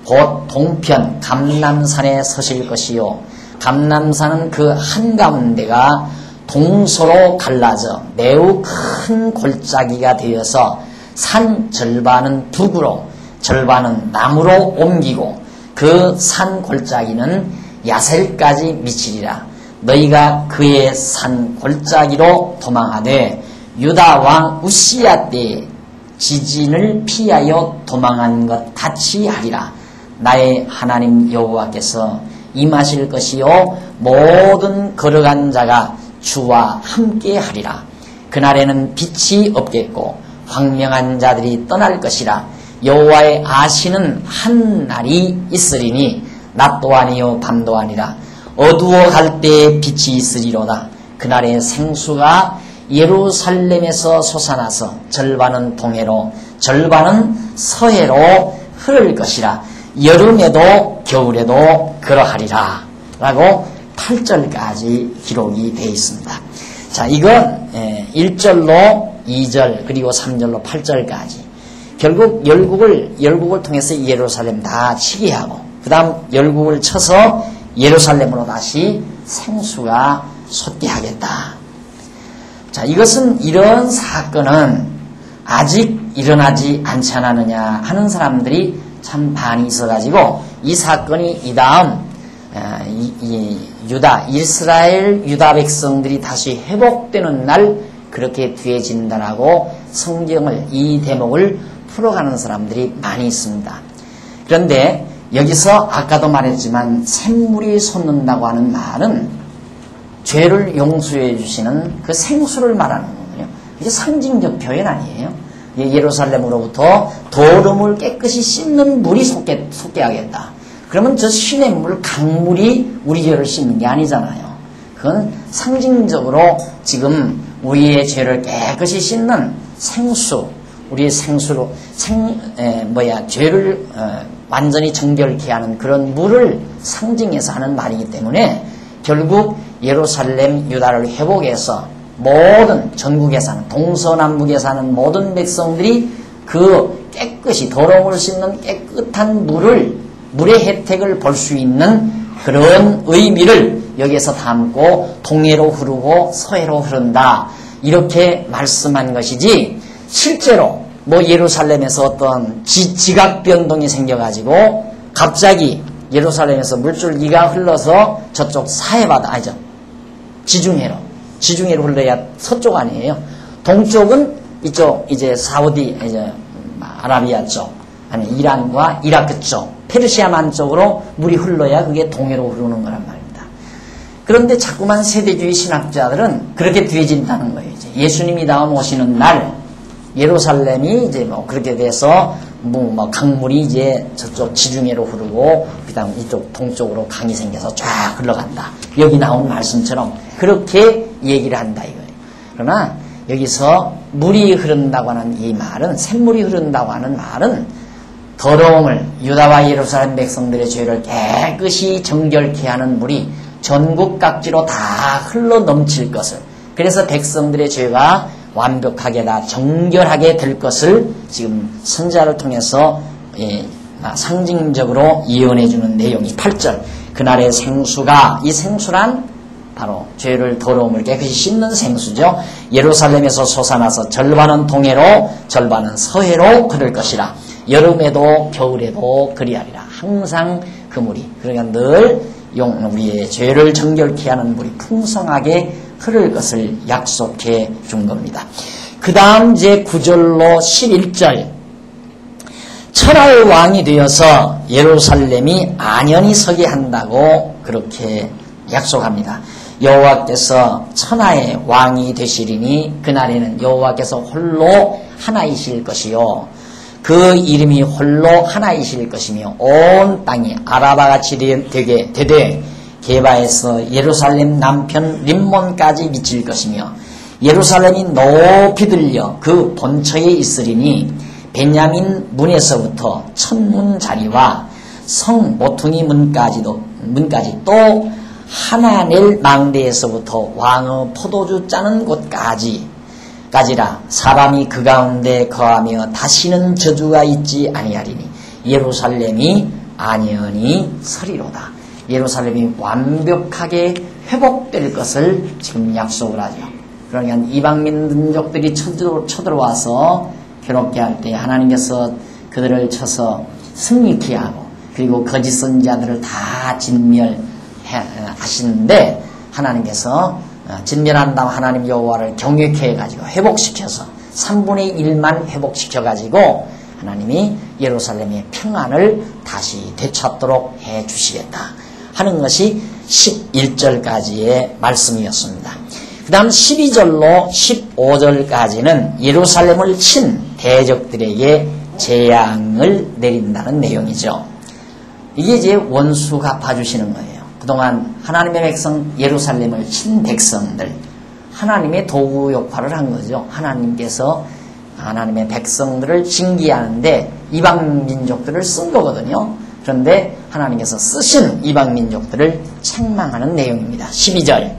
곧 동편 감람산에 서실 것이요 감람산은 그 한가운데가 동서로 갈라져 매우 큰 골짜기가 되어서 산 절반은 북으로 절반은 남으로 옮기고 그 산 골짜기는 야셀까지 미치리라. 너희가 그의 산 골짜기로 도망하되 유다 왕 우시야 때에 지진을 피하여 도망한 것 같이 하리라. 나의 하나님 여호와께서 임하실 것이요 모든 걸어간 자가 주와 함께 하리라. 그날에는 빛이 없겠고 황명한 자들이 떠날 것이라. 여호와의 아시는 한 날이 있으리니 낮도 아니요 밤도 아니라 어두워 갈 때에 빛이 있으리로다. 그날에 생수가 예루살렘에서 솟아나서 절반은 동해로 절반은 서해로 흐를 것이라. 여름에도 겨울에도 그러하리라 라고 8절까지 기록이 되어 있습니다. 자, 이건 1절로 2절 그리고 3절로 8절까지 결국 열국을 통해서 예루살렘 다 치게 하고 그 다음 열국을 쳐서 예루살렘으로 다시 생수가 솟게 하겠다. 자, 이것은 이런 사건은 아직 일어나지 않지 않았느냐 하는 사람들이 참 많이 있어가지고 이 사건이 이 다음 이스라엘 유다 백성들이 다시 회복되는 날 그렇게 뒤해진다라고 성경을 이 대목을 풀어가는 사람들이 많이 있습니다. 그런데 여기서 아까도 말했지만 샘물이 솟는다고 하는 말은 죄를 용서해 주시는 그 생수를 말하는 거군요. 이게 상징적 표현 아니에요. 예루살렘으로부터 더러움을 깨끗이 씻는 물이 솟게 하겠다. 그러면 저 시냇물, 강물이 우리 죄를 씻는 게 아니잖아요. 그건 상징적으로 지금 우리의 죄를 깨끗이 씻는 생수, 우리의 생수로 죄를 완전히 정결케 하는 그런 물을 상징해서 하는 말이기 때문에 결국 예루살렘 유다를 회복해서 모든 전국에 사는 동서남북에 사는 모든 백성들이 그 깨끗이 더러움을 씻는 깨끗한 물의 혜택을 볼 수 있는 그런 의미를 여기에서 담고 동해로 흐르고 서해로 흐른다 이렇게 말씀한 것이지 실제로 예루살렘에서 어떤 지각 변동이 생겨가지고 갑자기 예루살렘에서 물줄기가 흘러서 저쪽 사해바다 아니죠 지중해로 흘러야 서쪽 아니에요. 동쪽은 이쪽 이제 사우디 이제 아라비아 쪽 아니 이란과 이라크 쪽 페르시아만 쪽으로 물이 흘러야 그게 동해로 흐르는 거란 말입니다. 그런데 자꾸만 세대주의 신학자들은 그렇게 뒤해진다는 거예요. 이제 예수님이 다음 오시는 날 예루살렘이 이제 그렇게 돼서 강물이 이제 저쪽 지중해로 흐르고 그다음 이쪽 동쪽으로 강이 생겨서 쫙 흘러간다. 여기 나온 말씀처럼 그렇게 얘기를 한다 이거예요. 그러나 여기서 물이 흐른다고 하는 이 말은 샘물이 흐른다고 하는 말은 더러움을 유다와 예루살렘 백성들의 죄를 깨끗이 정결케 하는 물이 전국 각지로 다 흘러 넘칠 것을 그래서 백성들의 죄가 완벽하게 다 정결하게 될 것을 지금 선지자를 통해서 상징적으로 예언해 주는 내용이 8절 그날의 생수가 이 생수란 바로 죄를 더러움을 깨끗이 씻는 생수죠. 예루살렘에서 솟아나서 절반은 동해로 절반은 서해로 흐를 것이라. 여름에도 겨울에도 그리하리라. 항상 그 물이 그러니까 늘 우리의 죄를 정결케 하는 물이 풍성하게 흐를 것을 약속해 준 겁니다. 그 다음 이제 9절로 11절 천하의 왕이 되어서 예루살렘이 안연히 서게 한다고 그렇게 약속합니다. 여호와께서 천하의 왕이 되시리니 그날에는 여호와께서 홀로 하나이실 것이요 그 이름이 홀로 하나이실 것이며 온 땅이 아라바같이 되되 게바에서 예루살렘 남편 림몬까지 미칠 것이며 예루살렘이 높이 들려 그 본처에 있으리니 베냐민 문에서부터 천문 자리와 성 모퉁이 문까지 또 하나넬 망대에서부터 왕의 포도주 짜는 곳까지라 사람이 그 가운데 거하며 다시는 저주가 있지 아니하리니 예루살렘이 안연히 서리로다. 예루살렘이 완벽하게 회복될 것을 지금 약속을 하죠. 그러니까 이방민 민족들이 쳐들어와서 괴롭게 할 때 하나님께서 그들을 쳐서 승리케 하고 그리고 거짓 선지자들을 다 진멸하시는데 하나님께서 진멸한 다음 하나님 여호와를 경외케 해가지고 회복시켜서 3분의 1만 회복시켜가지고 하나님이 예루살렘의 평안을 다시 되찾도록 해주시겠다 하는 것이 11절까지의 말씀이었습니다. 그 다음 12절로 15절까지는 예루살렘을 친 대적들에게 재앙을 내린다는 내용이죠. 이게 이제 원수 갚아주시는 거예요. 그동안 하나님의 백성 예루살렘을 친 백성들 하나님의 도구 역할을 한 거죠. 하나님께서 하나님의 백성들을 징계하는데 이방 민족들을 쓴 거거든요. 그런데 하나님께서 쓰신 이방 민족들을 책망하는 내용입니다. 12절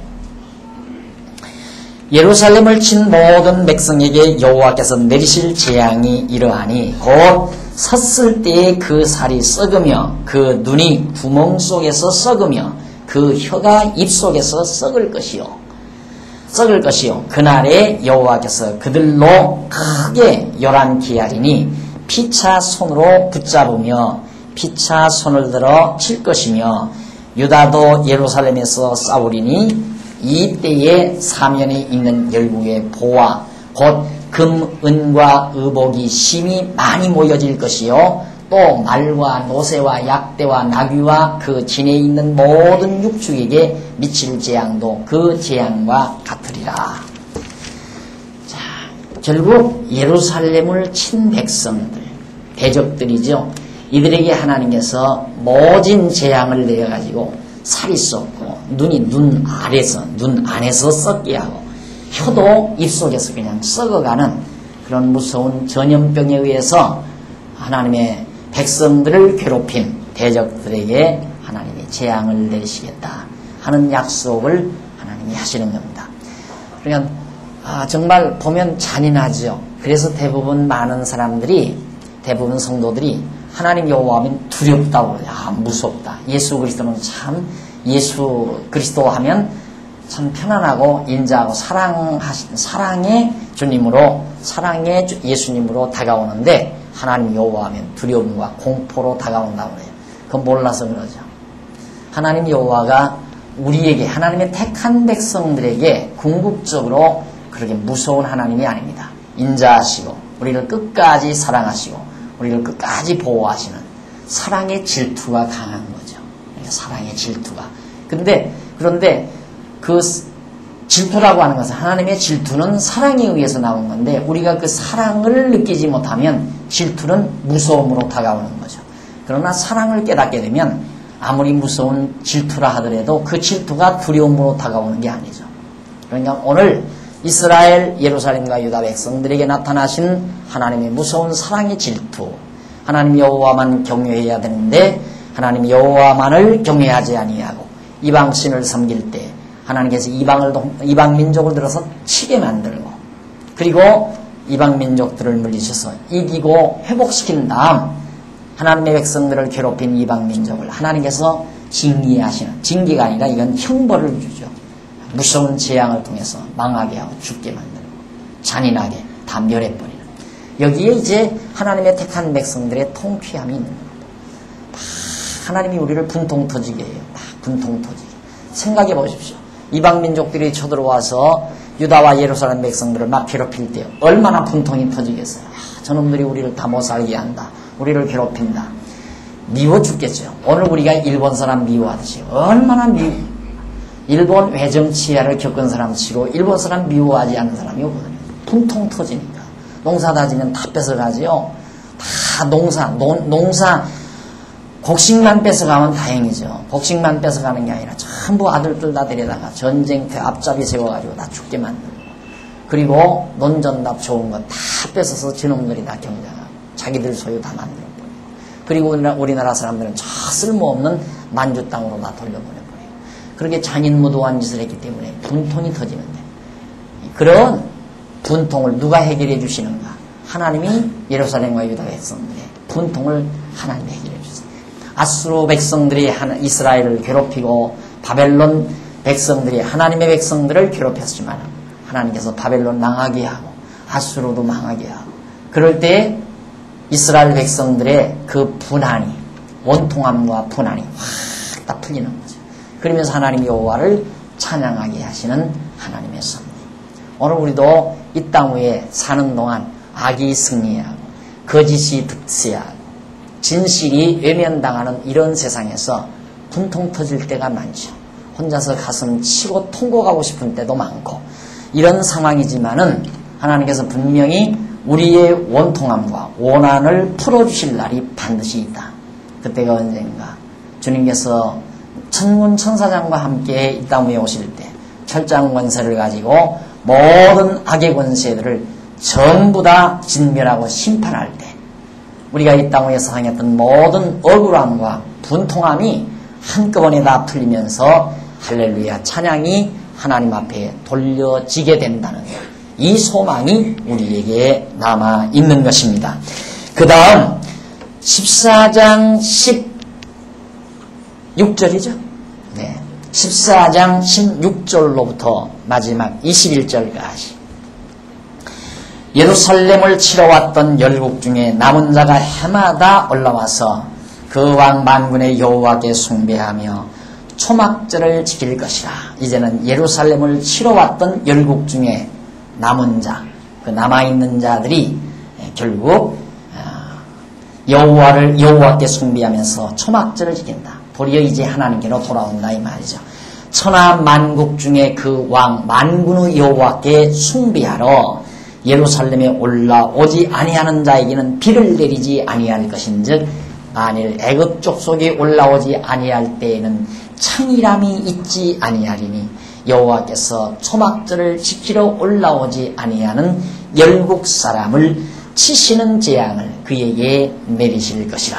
예루살렘을 친 모든 백성에게 여호와께서 내리실 재앙이 이러하니 곧 섰을 때에 그 살이 썩으며 그 눈이 구멍 속에서 썩으며 그 혀가 입 속에서 썩을 것이요 그날에 여호와께서 그들로 크게 요란케 하리니 피차 손으로 붙잡으며 피차 손을 들어 칠 것이며 유다도 예루살렘에서 싸우리니 이 때에 사면에 있는 열국의 보화 곧 금, 은과 의복이 심히 많이 모여질 것이요 또 말과 노새와 약대와 나귀와 그 진에 있는 모든 육축에게 미칠 재앙도 그 재앙과 같으리라. 자, 결국 예루살렘을 친 백성들 대적들이죠. 이들에게 하나님께서 모진 재앙을 내려가지고 살이 썩고 눈이 눈 안에서 썩게 하고 혀도 입속에서 그냥 썩어가는 그런 무서운 전염병에 의해서 하나님의 백성들을 괴롭힌 대적들에게 하나님이 재앙을 내리시겠다 하는 약속을 하나님이 하시는 겁니다. 그러니까 정말 보면 잔인하죠. 그래서 대부분 대부분 성도들이 하나님 여호와하면 두렵다고 그래요. 무섭다. 예수 그리스도는 참 예수 그리스도 하면 참 편안하고 인자하고 사랑의 주님으로 사랑의 예수님으로 다가오는데 하나님 여호와하면 두려움과 공포로 다가온다고 그래요. 그건 몰라서 그러죠. 하나님 여호와가 우리에게 하나님의 택한 백성들에게 궁극적으로 그렇게 무서운 하나님이 아닙니다. 인자하시고 우리를 끝까지 사랑하시고 우리를 끝까지 보호하시는 사랑의 질투가 강한 거죠. 사랑의 질투가. 그런데 그 질투라고 하는 것은 하나님의 질투는 사랑에 의해서 나온 건데 우리가 그 사랑을 느끼지 못하면 질투는 무서움으로 다가오는 거죠. 그러나 사랑을 깨닫게 되면 아무리 무서운 질투라 하더라도 그 질투가 두려움으로 다가오는 게 아니죠. 그러니까 오늘 이스라엘 예루살렘과 유다 백성들에게 나타나신 하나님의 무서운 사랑의 질투 하나님 여호와만 경외해야 되는데 하나님 여호와만을 경외하지 아니하고 이방신을 섬길 때 하나님께서 이방 민족을 들어서 치게 만들고 그리고 이방 민족들을 물리쳐서 이기고 회복시킨 다음 하나님의 백성들을 괴롭힌 이방 민족을 하나님께서 징계하시는 징계가 아니라 이건 형벌을 주죠. 무서운 재앙을 통해서 망하게 하고 죽게 만들고 잔인하게 다 멸해버리는 여기에 이제 하나님의 택한 백성들의 통쾌함이 있는 겁니다. 하나님이 우리를 분통 터지게 해요. 분통 터지게. 생각해 보십시오. 이방 민족들이 쳐들어와서 유다와 예루살렘 백성들을 막 괴롭힐 때 얼마나 분통이 터지겠어요. 저놈들이 우리를 다 못 살게 한다. 우리를 괴롭힌다. 미워 죽겠죠. 오늘 우리가 일본 사람 미워하듯이 얼마나 일본 외정치하를 겪은 사람 치고 일본 사람 미워하지 않는 사람이 없거든요. 분통 터지니까. 농사 다지면 다 뺏어가지요. 다 농사 곡식만 뺏어가면 다행이죠. 곡식만 뺏어가는 게 아니라 전부 아들들 다 데려다가 전쟁터 앞잡이 세워가지고 다 죽게 만들고, 그리고 논전답 좋은 거 다 뺏어서 저놈들이 다 경작하고 자기들 소유 다 만들어버리고, 그리고 우리나라 사람들은 저 쓸모없는 만주 땅으로 다 돌려보내버려요. 그렇게 잔인무도한 짓을 했기 때문에 분통이 터지는데, 그런 분통을 누가 해결해 주시는가? 하나님이 예루살렘과 유다 백성들의 분통을 하나님이 해결해 주세요. 아수르 백성들이 이스라엘을 괴롭히고 바벨론 백성들이 하나님의 백성들을 괴롭혔지만 하나님께서 바벨론 망하게 하고 아수르도 망하게 하고, 그럴 때 이스라엘 백성들의 그 분한이, 원통함과 분한이 확 다 풀리는 거죠. 그러면서 하나님 여호와를 찬양하게 하시는 하나님의 섭리. 오늘 우리도 이 땅 위에 사는 동안 악이 승리하고 거짓이 득세하고 진실이 외면당하는 이런 세상에서 분통 터질 때가 많죠. 혼자서 가슴 치고 통곡하고 싶은 때도 많고, 이런 상황이지만은 하나님께서 분명히 우리의 원통함과 원한을 풀어주실 날이 반드시 있다. 그때가 언젠가? 주님께서 천군 천사장과 함께 이 땅 위에 오실 때 철장 권세를 가지고 모든 악의 권세들을 전부 다 진멸하고 심판할 때, 우리가 이 땅 위에서 당했던 모든 억울함과 분통함이 한꺼번에 다 풀리면서 할렐루야 찬양이 하나님 앞에 돌려지게 된다는 이 소망이 우리에게 남아 있는 것입니다. 그 다음 14장 16절이죠. 네. 14장 16절로부터 마지막 21절까지 예루살렘을 치러 왔던 열국 중에 남은 자가 해마다 올라와서 그 왕 만군의 여호와께 숭배하며 초막절을 지킬 것이라. 이제는 예루살렘을 치러 왔던 열국 중에 남은 자, 그 남아있는 자들이 결국 여호와께 숭배하면서 초막절을 지킨다. 도리어 이제 하나님께로 돌아온다 이 말이죠. 천하 만국 중에 그 왕 만군의 여호와께 숭배하러 예루살렘에 올라오지 아니하는 자에게는 비를 내리지 아니할 것인즉, 만일 애굽 족속에 올라오지 아니할 때에는 창이람이 있지 아니하리니 여호와께서 초막절을 지키러 올라오지 아니하는 열국 사람을 치시는 재앙을 그에게 내리실 것이라.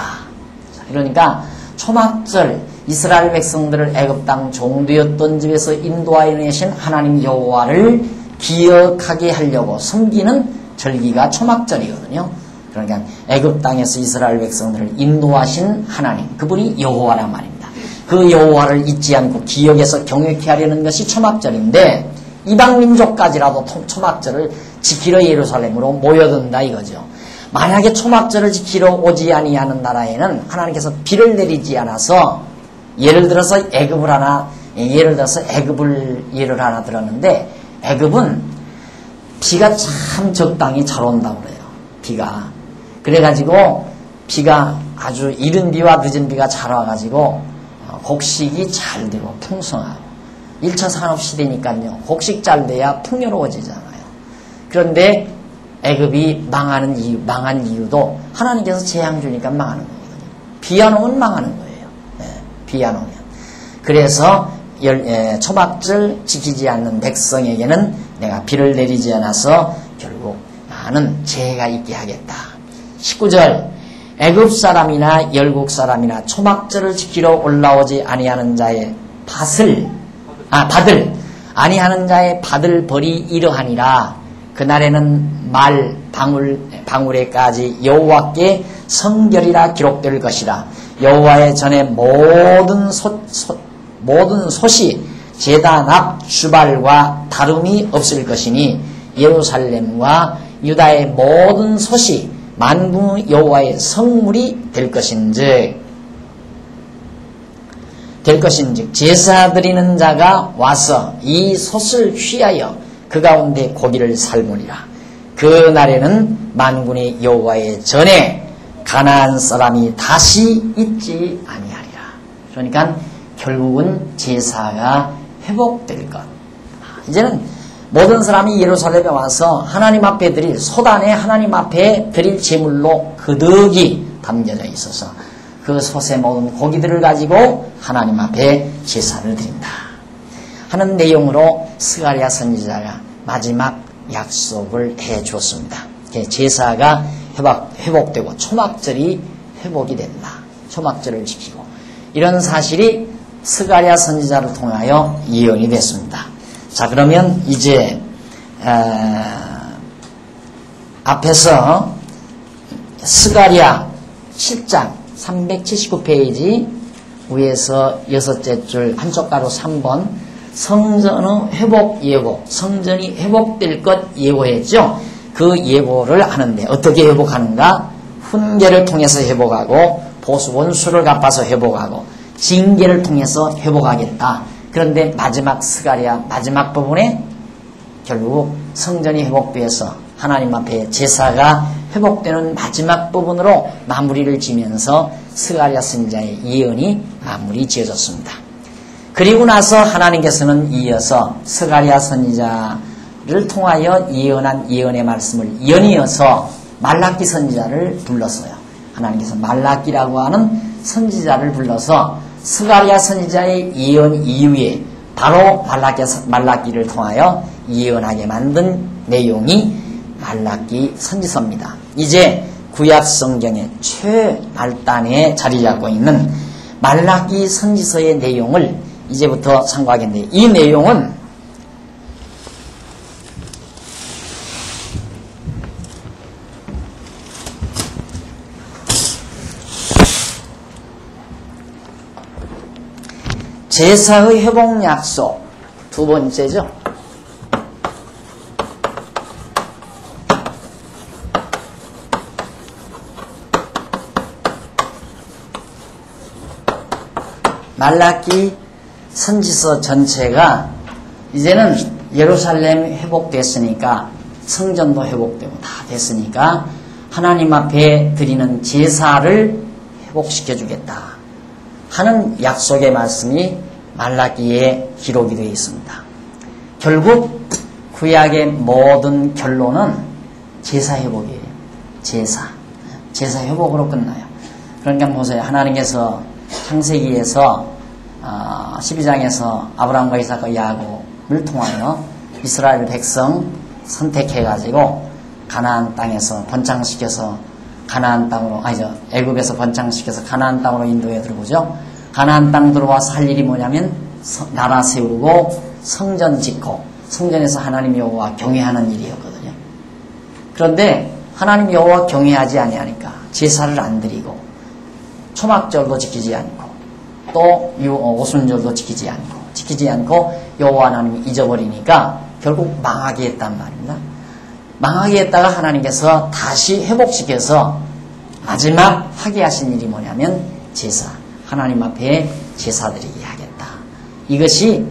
그러니까 초막절, 이스라엘 백성들을 애굽 땅 종되었던 집에서 인도하여 내신 하나님 여호와를 기억하게 하려고 섬기는 절기가 초막절이거든요. 그러니까 애굽 땅에서 이스라엘 백성들을 인도하신 하나님, 그분이 여호와란 말입니다. 그 여호와를 잊지 않고 기억해서 경외케 하려는 것이 초막절인데, 이방 민족까지라도 초막절을 지키러 예루살렘으로 모여든다 이거죠. 만약에 초막절을 지키러 오지 아니하는 나라에는 하나님께서 비를 내리지 않아서, 예를 들어서 애굽을 예를 하나 들었는데, 애굽은 비가 참 적당히 잘 온다고 그래요. 비가. 그래가지고 비가 아주 이른 비와 늦은 비가 잘 와가지고 곡식이 잘 되고 풍성하고, 1차 산업시대니까요. 곡식 잘 돼야 풍요로워지잖아요. 그런데 애굽이 망한 이유도 하나님께서 재앙 주니까 망하는 거거든요. 비 안 오면 망하는 거예요. 네, 비 안 오면. 그래서 초막절 지키지 않는 백성에게는 내가 비를 내리지 않아서 결국 나는 재해가 있게 하겠다. 19절 애굽 사람이나 열국 사람이나 초막절을 지키러 올라오지 아니하는 자의 받을 아니하는 자의 받을 벌이 이러하니라. 그날에는 말 방울에까지 여호와께 성결이라 기록될 것이라. 여호와의 전에 모든 솥이 제단 앞 주발과 다름이 없을 것이니 예루살렘과 유다의 모든 솥이 만군의 여호와의 성물이 될 것인즉, 될 것인즉 제사 드리는 자가 와서 이 솥을 취하여 그 가운데 고기를 삶으리라. 그 날에는 만군의 여호와의 전에 가나안 사람이 다시 있지 아니하리라. 그러니까 결국은 제사가 회복될 것. 이제는 모든 사람이 예루살렘에 와서 하나님 앞에 드릴 솥 안에 하나님 앞에 드릴 제물로 그득이 담겨져 있어서 그 솥의 모든 고기들을 가지고 하나님 앞에 제사를 드린다 하는 내용으로 스가랴 선지자가 마지막 약속을 해 주었습니다. 제사가 회복되고 초막절이 회복이 된다. 초막절을 지키고 이런 사실이 스가랴 선지자를 통하여 예언이 됐습니다. 자, 그러면 이제 앞에서 스가랴 7장 379페이지 위에서 6째 줄 한쪽 가로 3번 성전의 회복 예고, 성전이 회복될 것 예고했죠. 그 예고를 하는데 어떻게 회복하는가? 훈계를 통해서 회복하고 보수 원수를 갚아서 회복하고 징계를 통해서 회복하겠다. 그런데 마지막 스가랴 마지막 부분에 결국 성전이 회복되어서 하나님 앞에 제사가 회복되는 마지막 부분으로 마무리를 지면서 스가랴 선지자의 예언이 마무리 지어졌습니다. 그리고 나서 하나님께서는 이어서 스가랴 선지자를 통하여 예언한 예언의 말씀을 연이어서 말라기 선지자를 불렀어요. 하나님께서 말라기라고 하는 선지자를 불러서 스가랴 선지자의 예언 이후에 바로 말라기를 통하여 예언하게 만든 내용이 말라기 선지서입니다. 이제 구약 성경의 최말단에 자리 잡고 있는 말라기 선지서의 내용을 이제부터 참고하겠는데 이 내용은 제사의 회복 약속 두 번째죠. 말라기 선지서 전체가 이제는 예루살렘 회복됐으니까 성전도 회복되고 다 됐으니까 하나님 앞에 드리는 제사를 회복시켜 주겠다 하는 약속의 말씀이 말라기에 기록이 되어 있습니다. 결국 구약의 모든 결론은 제사 회복이에요. 제사 회복으로 끝나요. 그러니까 보세요. 하나님께서 창세기에서 12장에서 아브라함과 이삭과 야곱을 통하여 이스라엘 백성 선택해가지고 가나안 땅에서 번창시켜서 가나안 땅으로 애굽에서 번창시켜서 가나안 땅으로 인도해 들어오죠. 가나안 땅 들어와서 할 일이 뭐냐면 나라 세우고 성전 짓고 성전에서 하나님 여호와 경외하는 일이었거든요. 그런데 하나님 여호와 경외하지 아니하니까 제사를 안 드리고 초막절도 지키지 않고 또 오순절도 지키지 않고 여호와 하나님이 잊어버리니까 결국 망하게 했단 말입니다. 망하게 했다가 하나님께서 다시 회복시켜서 마지막 하게 하신 일이 뭐냐면 제사, 하나님 앞에 제사드리게 하겠다. 이것이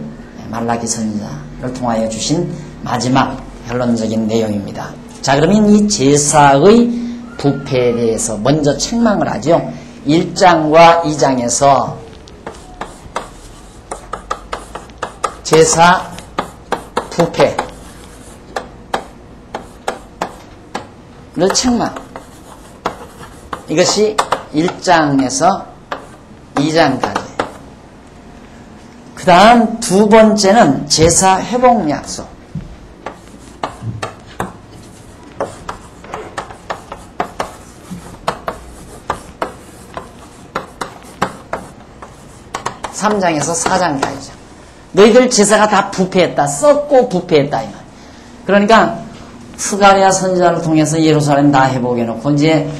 말라기 선지자를 통하여 주신 마지막 결론적인 내용입니다. 자, 그러면 이 제사의 부패에 대해서 먼저 책망을 하죠. 1장과 2장에서 제사 부패를 책망. 이것이 1장에서 2장까지. 그 다음 두 번째는 제사 회복 약속. (3장에서) (4장까지죠) 너희들 제사가 다 부패했다. 썩고 부패했다. 이 말. 그러니까 스가랴 선지자를 통해서 예루살렘 다 회복해놓고 이제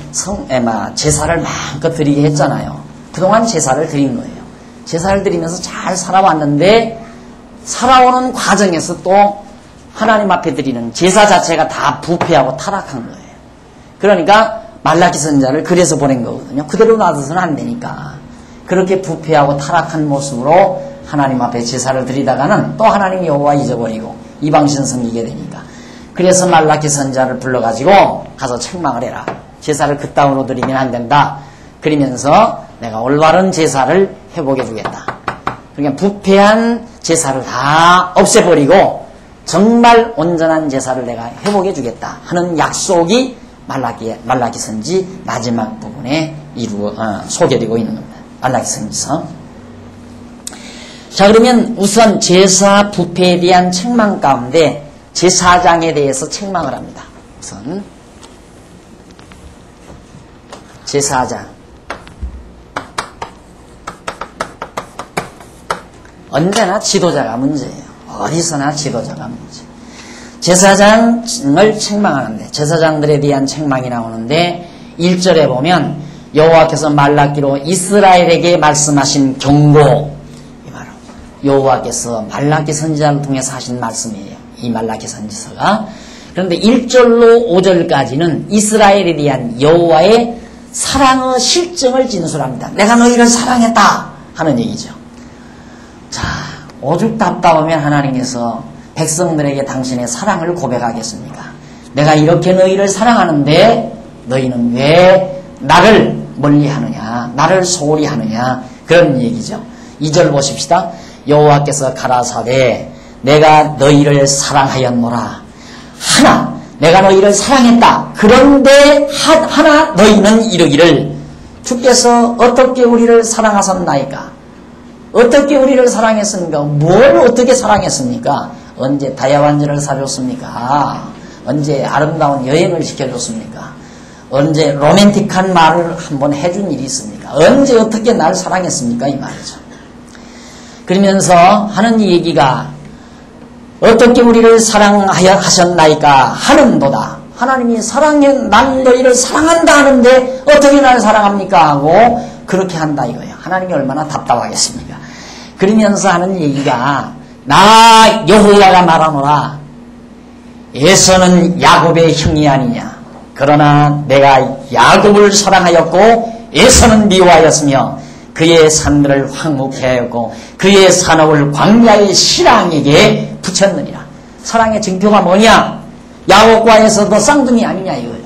제사를 마음껏 드리게 했잖아요. 그동안 제사를 드린 거예요. 제사를 드리면서 잘 살아왔는데 살아오는 과정에서 또 하나님 앞에 드리는 제사 자체가 다 부패하고 타락한 거예요. 그러니까 말라기 선지자를 그래서 보낸 거거든요. 그대로 놔둬서는 안 되니까. 그렇게 부패하고 타락한 모습으로 하나님 앞에 제사를 드리다가는 또 하나님 여호와 잊어버리고 이방신 섬기게 되니까, 그래서 말라기 선지자를 불러가지고 가서 책망을 해라. 제사를 그따위로 드리면 안 된다. 그러면서 내가 올바른 제사를 회복해 주겠다. 그러니까 부패한 제사를 다 없애버리고 정말 온전한 제사를 내가 회복해 주겠다 하는 약속이 말라기 선지 마지막 부분에 소개되고 있는 겁니다. 말라기 선지서. 자, 그러면 우선 제사 부패에 대한 책망 가운데 제사장에 대해서 책망을 합니다. 우선 제사장. 언제나 지도자가 문제예요. 어디서나 지도자가 문제. 제사장을 책망하는데, 제사장들에 대한 책망이 나오는데 1절에 보면 여호와께서 말라기로 이스라엘에게 말씀하신 경고, 이 바로 여호와께서 말라기 선지자를 통해서 하신 말씀이에요. 이 말라기 선지서가. 그런데 1절로 5절까지는 이스라엘에 대한 여호와의 사랑의 실정을 진술합니다. 내가 너희를 사랑했다 하는 얘기죠. 자, 오죽 답답하면 하나님께서 백성들에게 당신의 사랑을 고백하겠습니까? 내가 이렇게 너희를 사랑하는데 너희는 왜 나를 멀리하느냐, 나를 소홀히 하느냐, 그런 얘기죠. 2절 보십시다. 여호와께서 가라사대 내가 너희를 사랑하였노라. 하나 내가 너희를 사랑했다. 그런데 하나 너희는 이르기를 주께서 어떻게 우리를 사랑하셨나이까? 어떻게 우리를 사랑했습니까? 뭘 어떻게 사랑했습니까? 언제 다야완전을 사줬습니까? 언제 아름다운 여행을 시켜줬습니까? 언제 로맨틱한 말을 한번 해준 일이 있습니까? 언제 어떻게 날 사랑했습니까? 이 말이죠. 그러면서 하는 이 얘기가 어떻게 우리를 사랑하셨나이까 하는도다. 하나님이 난 너희를 사랑한다 하는데 어떻게 날 사랑합니까? 하고 그렇게 한다 이거예요. 하나님이 얼마나 답답하겠습니까? 그러면서 하는 얘기가 나 여호와가 말하노라. 에서는 야곱의 형이 아니냐. 그러나 내가 야곱을 사랑하였고 에서는 미워하였으며 그의 산들을 황무케 하였고 그의 산업을 광야의 신랑에게 붙였느니라. 사랑의 증표가 뭐냐? 야곱과 에서도 쌍둥이 아니냐 이거예요.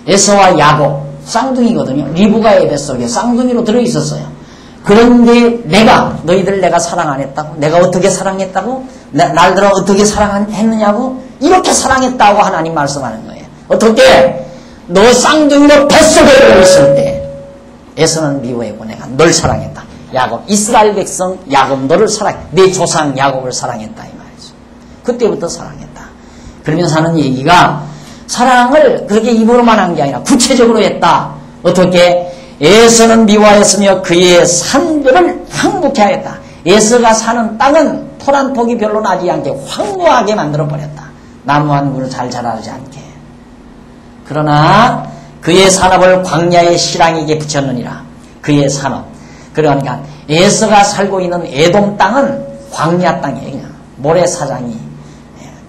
에서와 야곱 쌍둥이거든요. 리브가의 뱃속에 쌍둥이로 들어있었어요. 그런데 너희들 사랑 안 했다고? 내가 어떻게 사랑했다고? 날들아 어떻게 사랑했느냐고? 이렇게 사랑했다고 하나님 말씀하는 거예요. 어떻게? 너 쌍둥이로 뱃속에 들어있을 때 에서는 미워했고 내가 널 사랑했다. 야곱, 이스라엘 백성 야곱 너를 내 조상 야곱을 사랑했다 이 말이죠. 그때부터 사랑했다. 그러면서 하는 얘기가 사랑을 그렇게 입으로만 한 게 아니라 구체적으로 했다. 어떻게? 에서는 미워하였으며 그의 산들을 황무케 하였다. 에서가 사는 땅은 토 한 폭이 별로 나지 않게 황무하게 만들어버렸다. 나무 한 그루 잘 자라지 않게. 그러나 그의 산업을 광야의 실랑에게 붙였느니라. 그의 산업. 그러니까 에서가 살고 있는 에돔 땅은 광야 땅이에요. 그냥 모래사장이.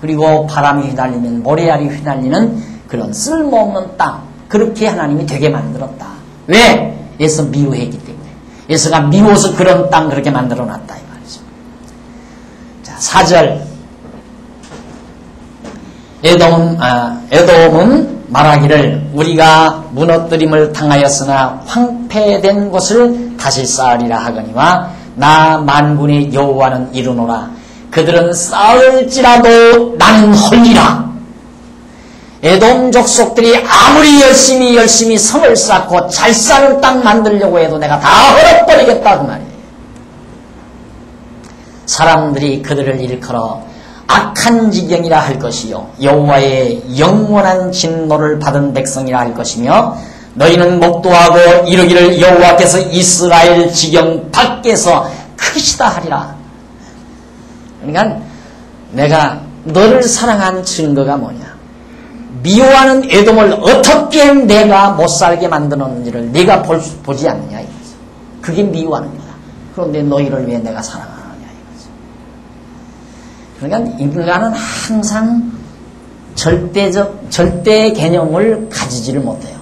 그리고 바람이 휘날리면 모래알이 휘날리는 그런 쓸모없는 땅. 그렇게 하나님이 되게 만들었다. 왜? 에서 미워했기 때문에. 에서가 미워서 그런 땅 그렇게 만들어놨다 이 말이죠. 자, 4절. 에돔은 말하기를 우리가 무너뜨림을 당하였으나 황폐된 곳을 다시 쌓으리라 하거니와 나 만군의 여호와는 이르노라. 그들은 쌓을지라도 나는 헐리라. 에돔 족속들이 아무리 열심히 성을 쌓고 잘 사는 땅 만들려고 해도 내가 다 헐어버리겠다 그 말이에요. 사람들이 그들을 일컬어 악한 지경이라 할 것이요 여호와의 영원한 진노를 받은 백성이라 할 것이며 너희는 목도하고 이르기를 여호와께서 이스라엘 지경 밖에서 크시다 하리라. 그러니까 내가 너를 사랑한 증거가 뭐냐? 미워하는 에돔을 어떻게 내가 못살게 만드는지를 내가 보지 않느냐 이거죠. 그게 미워하는 거다. 그런데 너희를 왜 내가 사랑하느냐 이거죠. 그러니까 인간은 항상 절대 개념을 가지지를 못해요.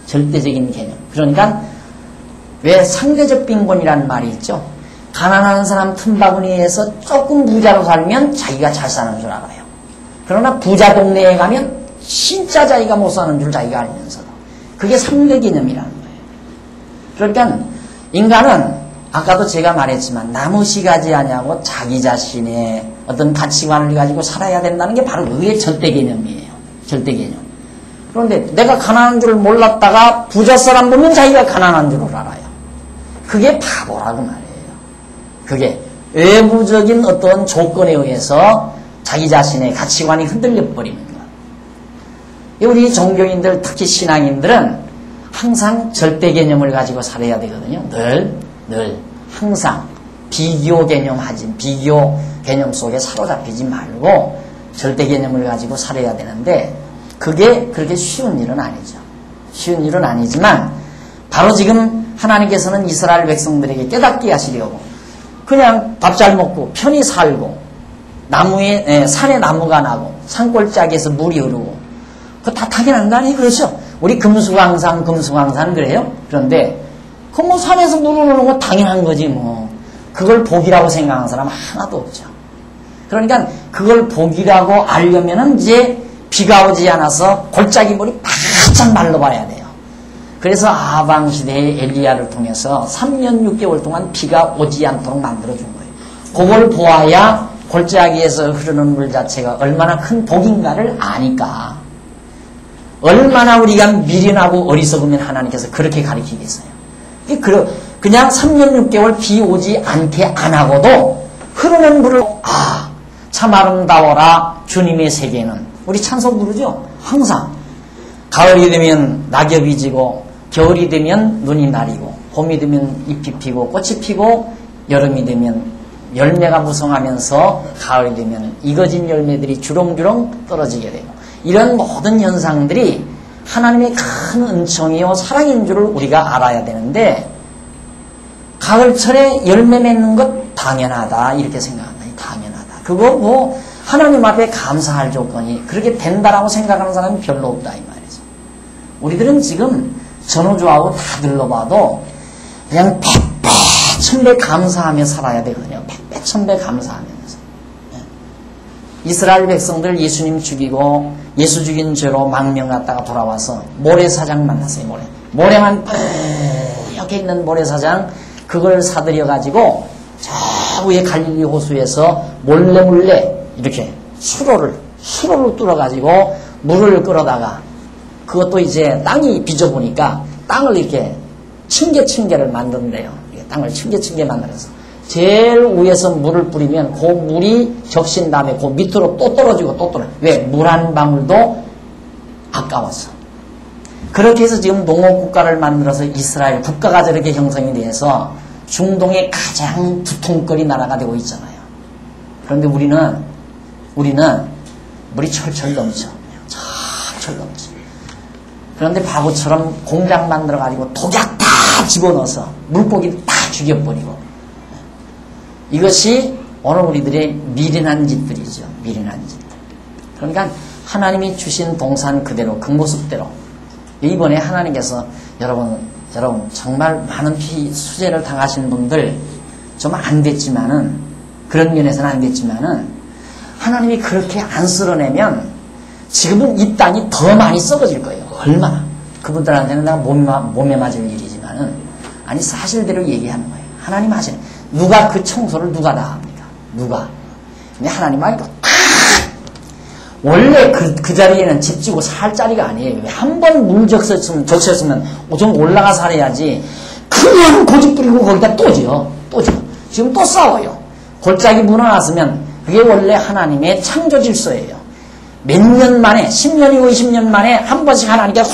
절대적인 개념. 그러니까 왜 상대적 빈곤이라는 말이 있죠. 가난한 사람 틈바구니에서 조금 부자로 살면 자기가 잘 사는 줄 알아요. 그러나 부자 동네에 가면 진짜 자기가 못 사는 줄 자기가 알면서도. 그게 상대 개념이라는 거예요. 그러니까 인간은 아까도 제가 말했지만 나무시가지 아니하고 자기 자신의 어떤 가치관을 가지고 살아야 된다는 게 바로 그게 절대 개념이에요. 절대 개념. 그런데 내가 가난한 줄 몰랐다가 부자 사람 보면 자기가 가난한 줄 알아요. 그게 바보라고 말이에요. 그게 외부적인 어떤 조건에 의해서 자기 자신의 가치관이 흔들려 버리는 것. 우리 종교인들, 특히 신앙인들은 항상 절대 개념을 가지고 살아야 되거든요. 늘 항상 비교 개념 속에 사로잡히지 말고 절대 개념을 가지고 살아야 되는데 그게 그렇게 쉬운 일은 아니죠. 쉬운 일은 아니지만 바로 지금 하나님께서는 이스라엘 백성들에게 깨닫게 하시려고 그냥 밥 잘 먹고 편히 살고 산에 나무가 나고 산골짜기에서 물이 흐르고 그거 다 당연한 거 아니에요? 그렇죠? 우리 금수강산 그래요? 그런데 그 뭐 산에서 물 흐르는 거 당연한 거지 뭐. 그걸 복이라고 생각하는 사람 하나도 없죠. 그러니까 그걸 복이라고 알려면은 이제 비가 오지 않아서 골짜기 물이 바짝 말라봐야 돼요. 그래서 아방 시대의 엘리야를 통해서 3년 6개월 동안 비가 오지 않도록 만들어준 거예요. 그걸 보아야 골짜기에서 흐르는 물 자체가 얼마나 큰 복인가를 아니까. 얼마나 우리가 미련하고 어리석으면 하나님께서 그렇게 가르치겠어요. 그냥 3년 6개월 비 오지 않게 안 하고도 흐르는 물을 참 아름다워라 주님의 세계는. 우리 찬송 부르죠? 항상 가을이 되면 낙엽이 지고 겨울이 되면 눈이 내리고 봄이 되면 잎이 피고 꽃이 피고 여름이 되면 열매가 무성하면서 가을이 되면 익어진 열매들이 주렁주렁 떨어지게 되고 이런 모든 현상들이 하나님의 큰 은총이요 사랑인 줄을 우리가 알아야 되는데 가을철에 열매 맺는 것 당연하다 이렇게 생각합니다. 당연하다. 그거 뭐 하나님 앞에 감사할 조건이 그렇게 된다라고 생각하는 사람이 별로 없다 이 말이죠. 우리들은 지금 전우주하고 다 들러봐도 그냥 백배 천배 감사하며 살아야 되거든요. 백배 천배 감사하면서. 이스라엘 백성들 예수님 죽이고 예수 죽인 죄로 망명 갔다가 돌아와서 모래사장 만났어요. 모래만 이렇게 있는 모래사장 그걸 사들여 가지고 저 위에 갈릴리 호수에서 몰래 이렇게 수로를 뚫어 가지고 물을 끌어다가 그것도 이제 땅이 빚어보니까 땅을 이렇게 층계를 만든대요. 땅을 층계 만들어서 제일 위에서 물을 뿌리면 그 물이 적신 다음에 그 밑으로 또 떨어지고 또 떨어져. 왜? 물 한 방울도 아까워서. 그렇게 해서 지금 농업국가를 만들어서 이스라엘 국가가 저렇게 형성이 돼서 중동의 가장 두통거리 나라가 되고 있잖아요. 그런데 우리는 물이 철철 넘쳐. 철철 넘쳐. 그런데 바보처럼 공장 만들어가지고 독약 다 집어넣어서 물고기 다 죽여버리고 이것이 오늘 우리들의 미련한 짓들이죠. 미련한 짓들. 그러니까 하나님이 주신 동산 그대로 그 모습대로 이번에 하나님께서 여러분 정말 많은 수재를 당하시는 분들 좀 안 됐지만은 그런 면에서는 안 됐지만은 하나님이 그렇게 안 쓸어내면 지금은 이 땅이 더 많이 썩어질 거예요. 얼마나. 그분들한테는 내가 몸에 맞을 일이지만은 아니 사실대로 얘기하는 거예요. 하나님 하시는. 누가 그 청소를 누가 다 합니까? 누가? 근데 하나님 하니까 원래 그 자리에는 집 지고 살 자리가 아니에요. 한 번 물 적셨으면 좀 올라가 살아야지. 그냥 고집 부리고 거기다 또 지어. 지금 또 싸워요. 골짜기 무너놨으면 그게 원래 하나님의 창조 질서예요. 몇 년 만에 10년이고 20년 만에 한 번씩 하나님께 확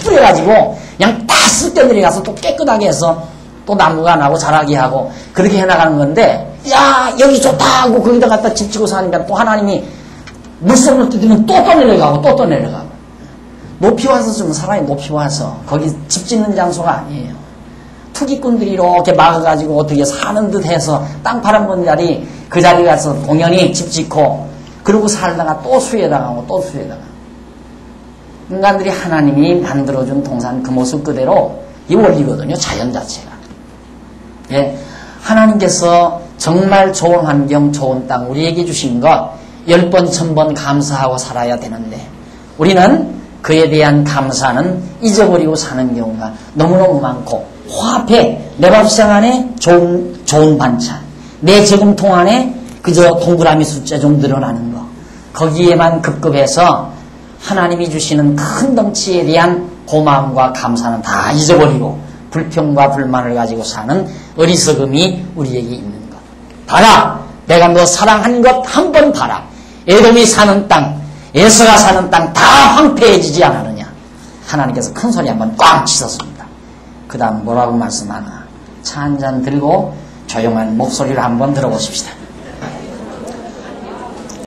뿌려가지고 그냥 다 쓸데 내려가서 또 깨끗하게 해서 또 나무가 나고 자라게 하고 그렇게 해나가는 건데 야 여기 좋다 하고 거기다 갖다 집 지고 사니까 또 하나님이 물속으로 뜨면 또 내려가고 높이 와서 좀 살아요. 높이 와서 거기 집 짓는 장소가 아니에요. 투기꾼들이 이렇게 막아가지고 어떻게 사는 듯 해서 땅 팔아먹는 자리 그 자리 가서 공연히 집 짓고 그러고 살다가 또 수에다가 인간들이 하나님이 만들어준 동산 그 모습 그대로 이 원리거든요. 자연 자체가. 예, 하나님께서 정말 좋은 환경, 좋은 땅 우리에게 주신 것 10번, 1000번 감사하고 살아야 되는데 우리는 그에 대한 감사는 잊어버리고 사는 경우가 너무너무 많고 화폐, 내 밥상 안에 좋은 반찬, 내 저금통 안에 그저 동그라미 숫자 좀 늘어나는 거 거기에만 급급해서 하나님이 주시는 큰 덩치에 대한 고마움과 감사는 다 잊어버리고 불평과 불만을 가지고 사는 어리석음이 우리에게 있는 것. 봐라! 내가 너 사랑한 것 한 번 봐라. 에돔이 사는 땅, 에서가 사는 땅 다 황폐해지지 않았느냐. 하나님께서 큰 소리 한번 꽝 치셨습니다. 그 다음 뭐라고 말씀하나. 차 한 잔 들고 조용한 목소리를 한번 들어보십시다.